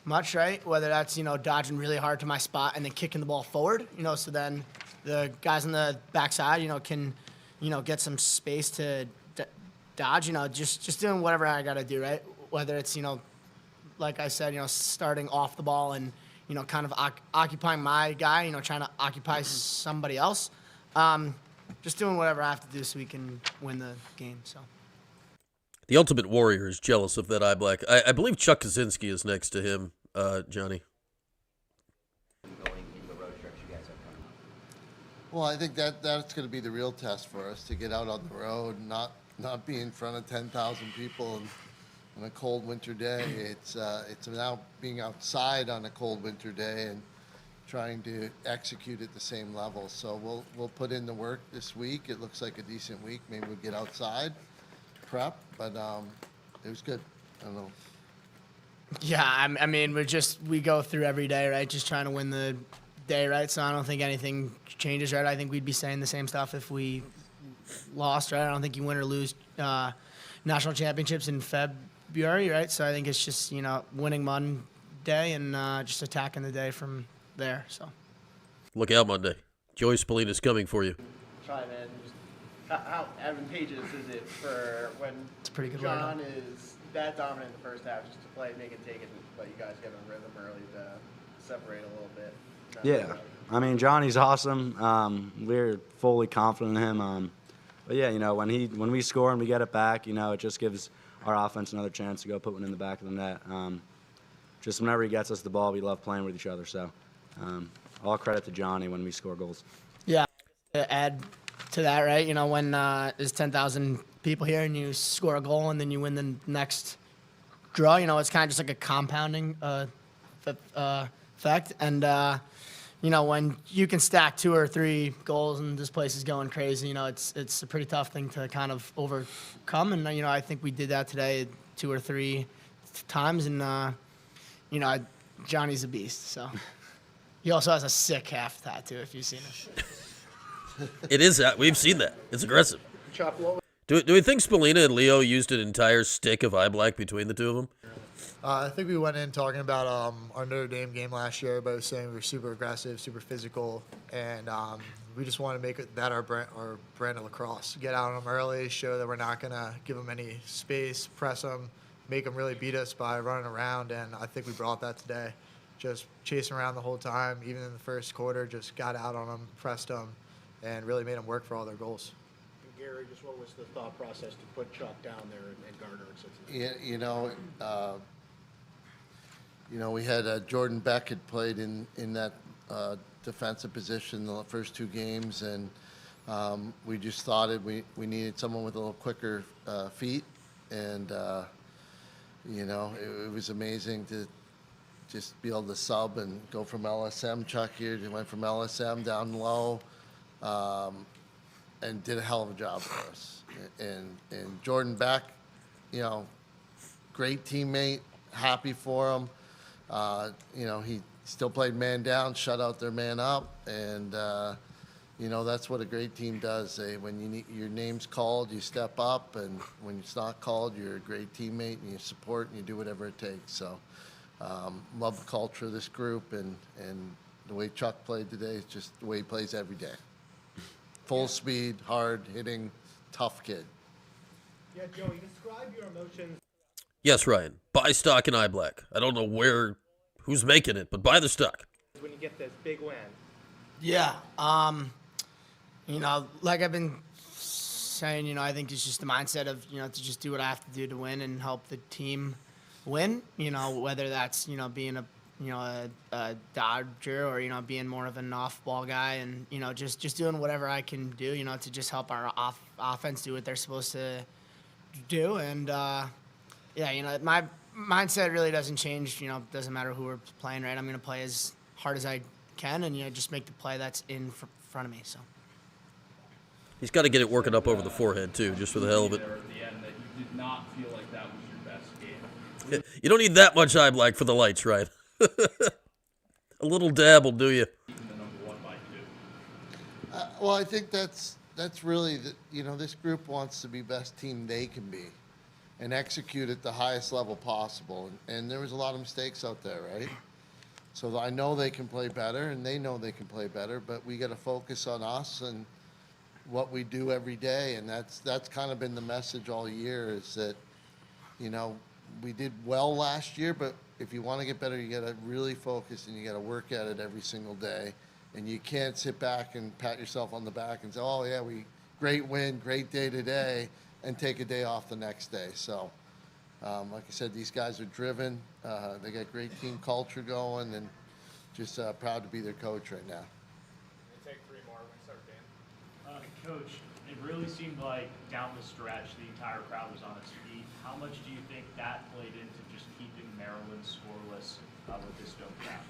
much, right? Whether that's, dodging really hard to my spot and then kicking the ball forward, so then the guys on the backside, can, get some space to dodge, just doing whatever I got to do, right? Whether it's, like I said, starting off the ball and, kind of occupying my guy, trying to occupy somebody else. Just doing whatever I have to do so we can win the game, so. The Ultimate Warrior is jealous of that eye black. I believe Chuck Kaczynski is next to him, Johnny. Going into the road stretch you guys have coming up. Well, I think that's going to be the real test for us, to get out on the road, not be in front of 10,000 people on a cold winter day. It's now being outside on a cold winter day and trying to execute at the same level. So we'll put in the work this week. It looks like a decent week. Maybe we'll get outside, prep, but it was good. I don't know. Yeah, I mean, we go through every day, right? Just trying to win the day, right? So I don't think anything changes, right? I think we'd be saying the same stuff if we lost, right? I don't think you win or lose national championships in February, right? So I think it's just, winning Monday and just attacking the day from there, so. Look out Monday. Joey Spallina's coming for you. Try, man. Just how advantageous is it for when It's a pretty good John is that dominant in the first half, just to play, make it, take it, and let you guys get on rhythm early to separate a little bit? Yeah, I mean, Johnny's awesome. We're fully confident in him. But yeah, when we score and we get it back, it just gives our offense another chance to go put one in the back of the net. Just whenever he gets us the ball, we love playing with each other. So all credit to Johnny when we score goals. Yeah, to add to that, right? When there's 10,000 people here and you score a goal and then you win the next draw, it's kind of just like a compounding effect. And, when you can stack 2 or 3 goals and this place is going crazy, it's a pretty tough thing to kind of overcome. And, I think we did that today 2 or 3 times. And, Johnny's a beast, so. He also has a sick half tattoo, if you've seen it. It is that. We've seen that. It's aggressive. Chuck, what Do we think Spallina and Leo used an entire stick of eye black between the two of them? I think we went in talking about our Notre Dame game last year. Everybody was saying we were super aggressive, super physical, and we just want to make that our brand of lacrosse. Get out on them early, show that we're not going to give them any space, press them, make them really beat us by running around, and I think we brought that today. Just chasing around the whole time, even in the first quarter, just got out on them, pressed them, and really made them work for all their goals. Gary, just what was the thought process to put Chuck down there and Gardner and Cincinnati? We had Jordan Beck had played in that defensive position the first 2 games, and we just thought we needed someone with a little quicker feet, and it was amazing to just be able to sub and go from LSM. Chuck here went from LSM down low, and did a hell of a job for us. And Jordan Beck, great teammate, happy for him. He still played man down, shut out their man up, and that's what a great team does. When your name's called, you step up, and when it's not called, you're a great teammate and you support and you do whatever it takes. So. Love the culture of this group, and the way Chuck played today is just the way he plays every day. Full speed, hard hitting, tough kid. Yeah, Joey, describe your emotions. Yes, Ryan. Buy stock in eye black. I don't know who's making it, but buy the stock. When you get this big win. Yeah, like I've been saying, I think it's just the mindset of, to just do what I have to do to win and help the team win, whether that's, being a dodger or, being more of an off-ball guy and, just doing whatever I can do, to just help our offense do what they're supposed to do. And, my mindset really doesn't change, doesn't matter who we're playing, right? I'm going to play as hard as I can and, just make the play that's in front of me, so. He's got to get it working up over the forehead, too, just for the hell of it. At the end that you did not feel like that was your best game. You don't need that much eye black for the lights, right? A little dab will do you. Well, I think that's really this group wants to be best team they can be, and execute at the highest level possible. And there was a lot of mistakes out there, right? So I know they can play better, and they know they can play better, but we got to focus on us and what we do every day. And that's kind of been the message all year, is that, you know, we did well last year, but if you want to get better, you got to really focus and you got to work at it every single day. And you can't sit back and pat yourself on the back and say, oh yeah, great win, great day today, and take a day off the next day. So, like I said, these guys are driven. They got great team culture going, and just proud to be their coach right now. We'll take 3 more. We're going to start with Dan. Coach, it really seemed like down the stretch the entire crowd was on its feet. How much do you think that played into just keeping Maryland scoreless with this dome crowd?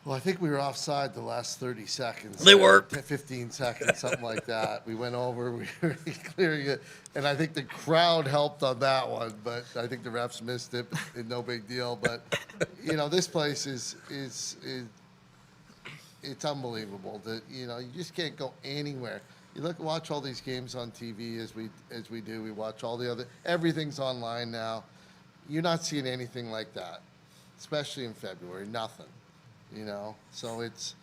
Well, I think we were offside the last 30 seconds. They were. 15 seconds, something like that. We went over, we were clearing it, and I think the crowd helped on that one, but I think the refs missed it, but no big deal. But, you know, this place is it's unbelievable that, you know, you just can't go anywhere. You watch all these games on TV as we do. We watch all the other, everything's online now. You're not seeing anything like that, especially in February, nothing. You know, so it's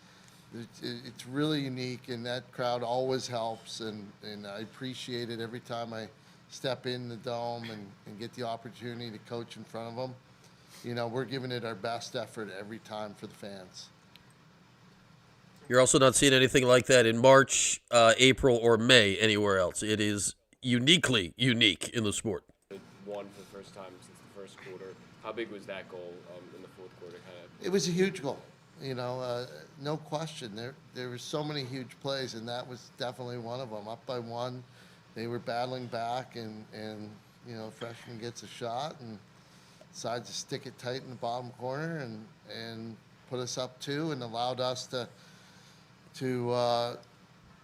really unique, and that crowd always helps, and I appreciate it every time I step in the dome and get the opportunity to coach in front of them. You know, we're giving it our best effort every time for the fans. You're also not seeing anything like that in March, April, or May anywhere else. It is uniquely unique in the sport. Won for the first time since the first quarter. How big was that goal in the fourth quarter? It was a huge goal. You know, no question. There were so many huge plays, and that was definitely one of them. Up by 1, they were battling back, and you know, freshman gets a shot and decides to stick it tight in the bottom corner and put us up 2 and allowed us to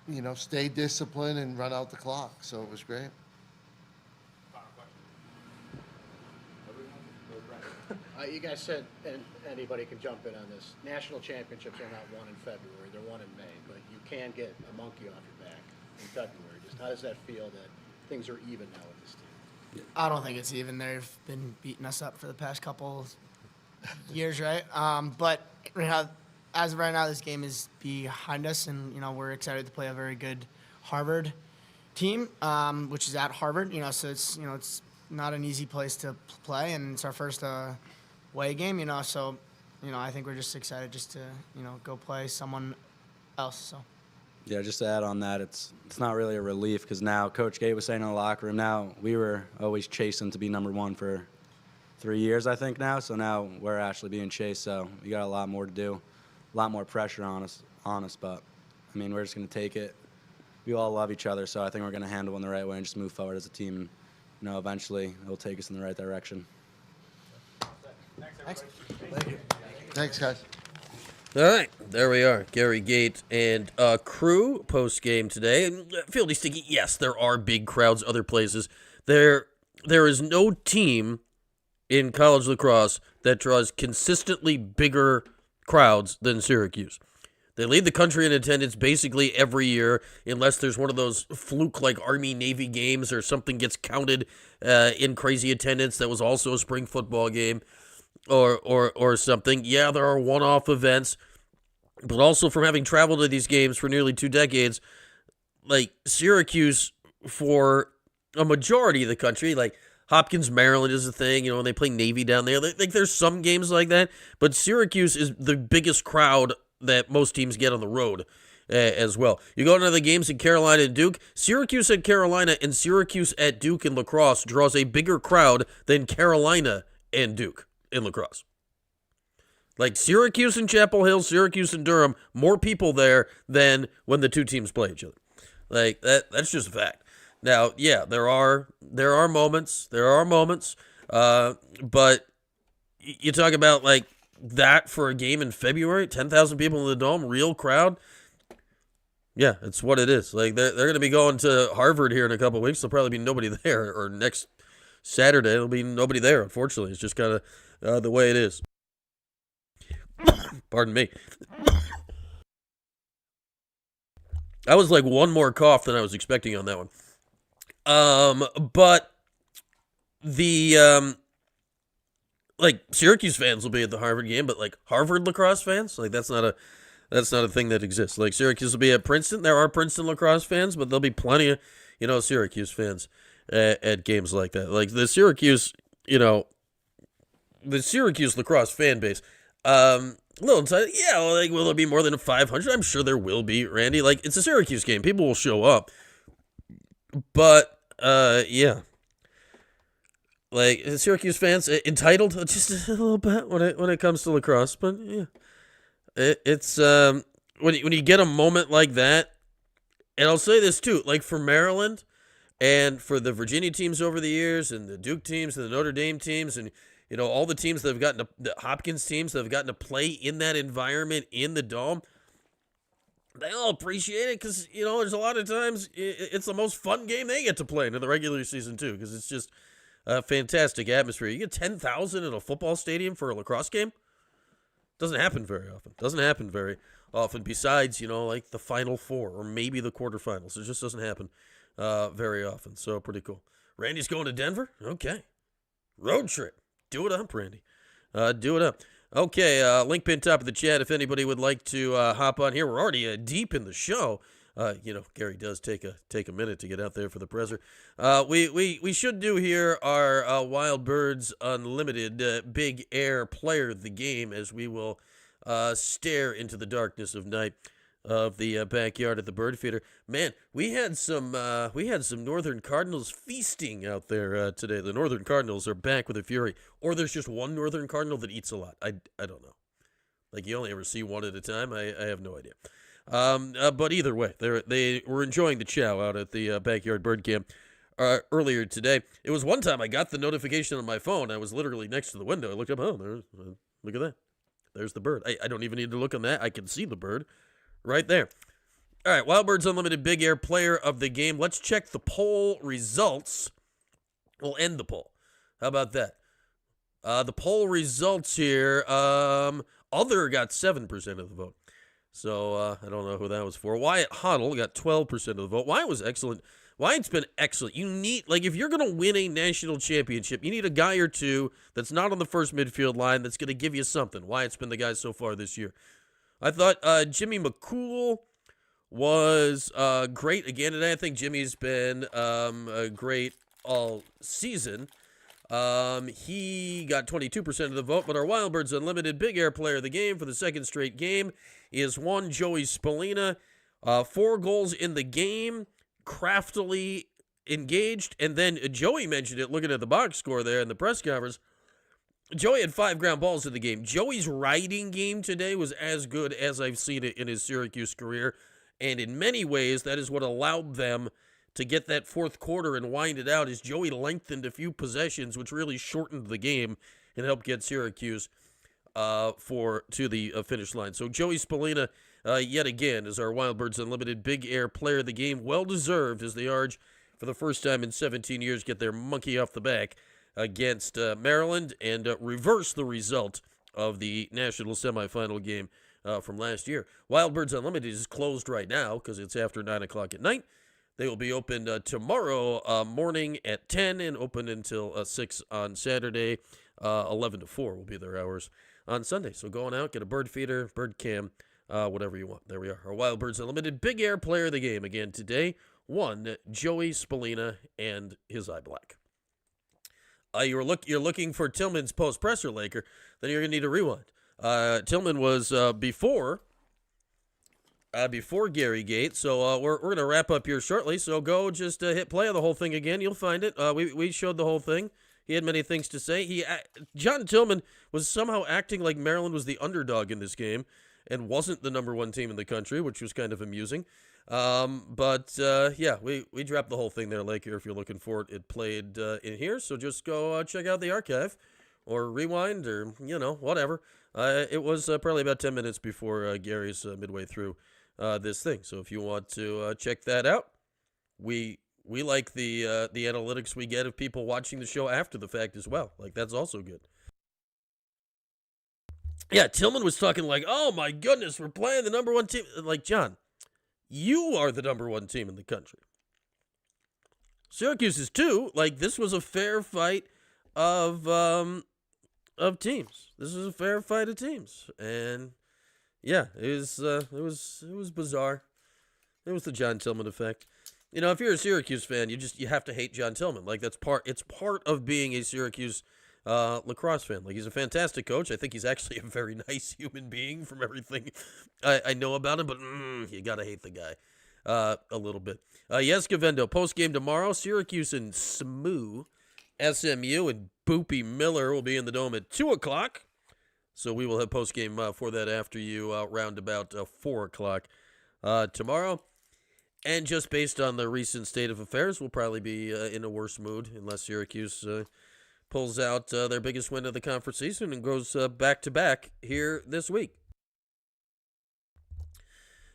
you know, stay disciplined and run out the clock. So it was great. You guys said, and anybody can jump in on this, national championships are not won in February, they're won in May, but you can get a monkey off your back in February. Just how does that feel that things are even now with this team? I don't think it's even. They've been beating us up for the past couple years, right? But as of right now, this game is behind us, and you know, we're excited to play a very good Harvard team, which is at Harvard. You know, so it's not an easy place to play, and it's our first away game. You know, so I think we're just excited just to go play someone else. So. Yeah, just to add on that, it's not really a relief because now Coach Gait was saying in the locker room, now we were always chasing to be number 1 for 3 years, I think now. So now we're actually being chased. So we got a lot more to do, a lot more pressure on us. But I mean, we're just going to take it. We all love each other, so I think we're going to handle it in the right way and just move forward as a team. And, eventually it'll take us in the right direction. Thanks. Thank you. Thanks, guys. All right, there we are. Gary Gait and crew post-game today. And Fieldy Sticky, yes, there are big crowds other places. There is no team in college lacrosse that draws consistently bigger crowds than Syracuse. They lead the country in attendance basically every year, unless there's one of those fluke like Army-Navy games or something gets counted in crazy attendance that was also a spring football game. Or something. Yeah, there are one-off events, but also from having traveled to these games for nearly 2 decades, like Syracuse for a majority of the country, like Hopkins, Maryland is a thing, and they play Navy down there. Like there's some games like that, but Syracuse is the biggest crowd that most teams get on the road as well. You go into the games in Carolina and Duke, Syracuse at Carolina and Syracuse at Duke in lacrosse draws a bigger crowd than Carolina and Duke in lacrosse. Like Syracuse and Chapel Hill, Syracuse and Durham, more people there than when the 2 teams play each other. Like that's just a fact. Now, yeah, there are moments, but you talk about like that for a game in February, 10,000 people in the dome, real crowd. Yeah, it's what it is. Like they're going to be going to Harvard here in a couple of weeks. There'll probably be nobody there, or next Saturday there'll be nobody there. Unfortunately, it's just kind of the way it is. Pardon me. I was like one more cough than I was expecting on that one. But the like Syracuse fans will be at the Harvard game, but like Harvard lacrosse fans, like that's not a thing that exists. Like Syracuse will be at Princeton. There are Princeton lacrosse fans, but there'll be plenty of Syracuse fans at games like that. Like the Syracuse lacrosse fan base. Little inside, yeah. Like, will there be more than 500? I'm sure there will be, Randy. Like, it's a Syracuse game. People will show up. But, yeah. Like, Syracuse fans entitled just a little bit when it comes to lacrosse. But, yeah. It's, when you get a moment like that, and I'll say this, too. Like, for Maryland and for the Virginia teams over the years and the Duke teams and the Notre Dame teams and all the teams that have gotten the Hopkins teams that have gotten to play in that environment in the Dome, they all appreciate it because, there's a lot of times it's the most fun game they get to play in the regular season, too, because it's just a fantastic atmosphere. You get 10,000 in a football stadium for a lacrosse game? Doesn't happen very often. Besides, like the Final Four or maybe the quarterfinals. It just doesn't happen very often. So pretty cool. Randy's going to Denver? Okay. Road trip. Do it up, Randy. Do it up. Okay, link pin top of the chat if anybody would like to hop on here. We're already deep in the show. Gary does take a minute to get out there for the presser. We should do here our Wild Birds Unlimited Big Air Player of the Game as we will stare into the darkness of night of the backyard at the bird feeder. Man, we had some Northern Cardinals feasting out there today. The Northern Cardinals are back with a fury. Or there's just one Northern Cardinal that eats a lot. I don't know. Like, you only ever see one at a time. I have no idea. But either way, they were enjoying the chow out at the backyard bird camp earlier today. It was one time I got the notification on my phone. I was literally next to the window. I looked up. Oh, look at that. There's the bird. I don't even need to look on that. I can see the bird. Right there. All right, Wild Birds Unlimited Big Air Player of the Game. Let's check the poll results. We'll end the poll. How about that? The poll results here. Other got 7% of the vote. So I don't know who that was for. Wyatt Huddle got 12% of the vote. Wyatt was excellent. Wyatt's been excellent. You need, like, if you're going to win a national championship, you need a guy or two that's not on the first midfield line that's going to give you something. Wyatt's been the guy so far this year. I thought Jimmy McCool was great again today. I think Jimmy's been great all season. He got 22% of the vote, but our Wild Birds Unlimited Big Air Player of the Game for the second straight game is one Joey Spallina. 4 goals in the game, craftily engaged, and then Joey mentioned it looking at the box score there in the press conference. Joey had 5 ground balls in the game. Joey's riding game today was as good as I've seen it in his Syracuse career, and in many ways, that is what allowed them to get that fourth quarter and wind it out, as Joey lengthened a few possessions, which really shortened the game and helped get Syracuse to the finish line. So Joey Spallina, yet again, is our Wild Birds Unlimited Big Air Player of the Game. Well-deserved as the Arge, for the first time in 17 years, get their monkey off the back against Maryland and reverse the result of the national semifinal game from last year. Wild Birds Unlimited is closed right now because it's after 9 o'clock at night. They will be open tomorrow morning at 10 and open until 6 on Saturday. 11 to 4 will be their hours on Sunday. So go on out, get a bird feeder, bird cam, whatever you want. There we are. Our Wild Birds Unlimited Big Air Player of the Game again today. One, Joey Spallina and his eye black. You're looking for Tillman's post-presser, Laker, then you're going to need a rewind. Tillman was before Gary Gait, so we're going to wrap up here shortly, so go just hit play on the whole thing again. You'll find it. We showed the whole thing. He had many things to say. John Tillman was somehow acting like Maryland was the underdog in this game and wasn't the number 1 team in the country, which was kind of amusing. Yeah, we dropped the whole thing there, Laker. If you're looking for it, it played in here. So just go check out the archive or rewind or, whatever. It was probably about 10 minutes before Gary's midway through this thing. So if you want to check that out, we like the analytics we get of people watching the show after the fact as well. Like, that's also good. Yeah, Tillman was talking like, oh my goodness, we're playing the number 1 team. Like, John, you are the number 1 team in the country. Syracuse is 2. Like, this was a fair fight of teams. This was a fair fight of teams, and yeah, it was bizarre. It was the John Tillman effect. You know, if you're a Syracuse fan, you have to hate John Tillman. Like, it's part of being a Syracuse lacrosse fan. Like, he's a fantastic coach. I think he's actually a very nice human being from everything I know about him, but you gotta hate the guy a little bit. Yes, Gavendo, post-game tomorrow, Syracuse and SMU and Boopy Miller will be in the Dome at 2 o'clock. So we will have post-game for that after you round about 4 o'clock tomorrow. And just based on the recent state of affairs, we'll probably be in a worse mood unless Syracuse pulls out their biggest win of the conference season and goes back-to-back here this week.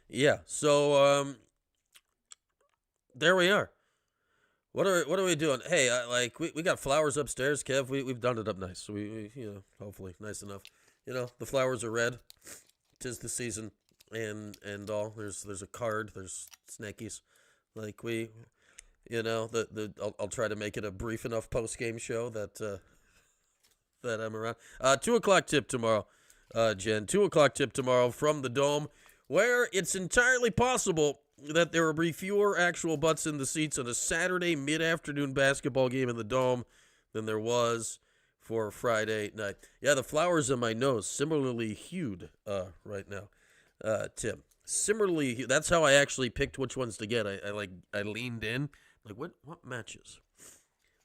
Yeah, so there we are. What are we doing? Hey, we got flowers upstairs, Kev. We've done it up nice. So we hopefully nice enough. The flowers are red. 'Tis the season, and all. There's a card. There's snakies. Like I'll try to make it a brief enough post game show that I'm around. 2 o'clock tip tomorrow, Jen. 2 o'clock tip tomorrow from the Dome, where it's entirely possible that there will be fewer actual butts in the seats on a Saturday mid-afternoon basketball game in the Dome than there was for Friday night. Yeah, the flowers in my nose similarly hued right now, Tim. Similarly, that's how I actually picked which ones to get. I leaned in, like what matches?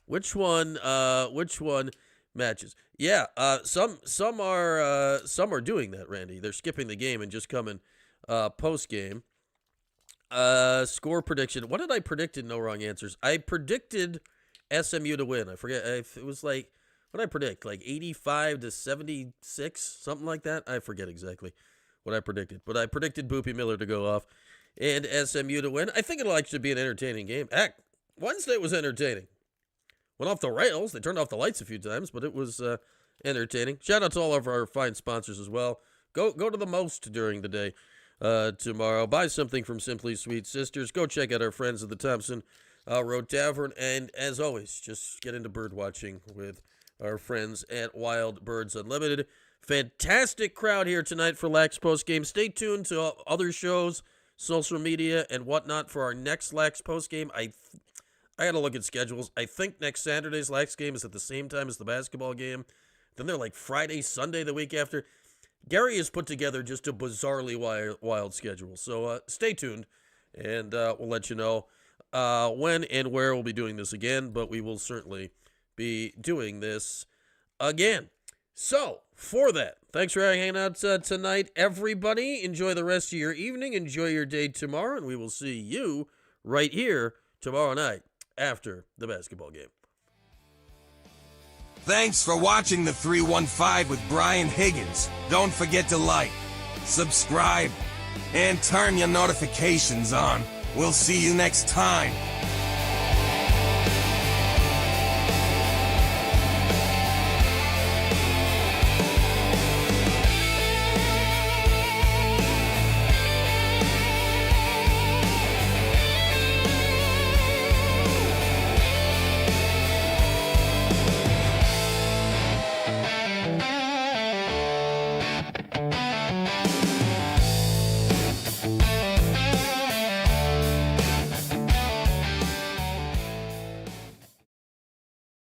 Which one matches? Yeah, some are doing that, Randy. They're skipping the game and just coming post game. Score prediction. What did I predict in No Wrong Answers? I predicted SMU to win. I forget. It was like, what did I predict? Like 85-76, something like that. I forget exactly what I predicted. But I predicted Boopy Miller to go off and SMU to win. I think it'll actually be an entertaining game. Heck, Wednesday was entertaining. Went off the rails. They turned off the lights a few times, but it was entertaining. Shout out to all of our fine sponsors as well. Go to the most during the day. Tomorrow. Buy something from Simply Sweet Sisters. Go check out our friends at the Thompson Road Tavern. And as always, just get into bird watching with our friends at Wild Birds Unlimited. Fantastic crowd here tonight for Lax Post Game. Stay tuned to other shows, social media, and whatnot for our next Lax Post Game. I got to look at schedules. I think next Saturday's Lax game is at the same time as the basketball game. Then they're like Friday, Sunday the week after. Gary has put together just a bizarrely wild schedule. So stay tuned, and we'll let you know when and where we'll be doing this again, but we will certainly be doing this again. So, for that, thanks for hanging out tonight, everybody. Enjoy the rest of your evening. Enjoy your day tomorrow, and we will see you right here tomorrow night after the basketball game. Thanks for watching the 315 with Brian Higgins. Don't forget to like, subscribe, and turn your notifications on. We'll see you next time.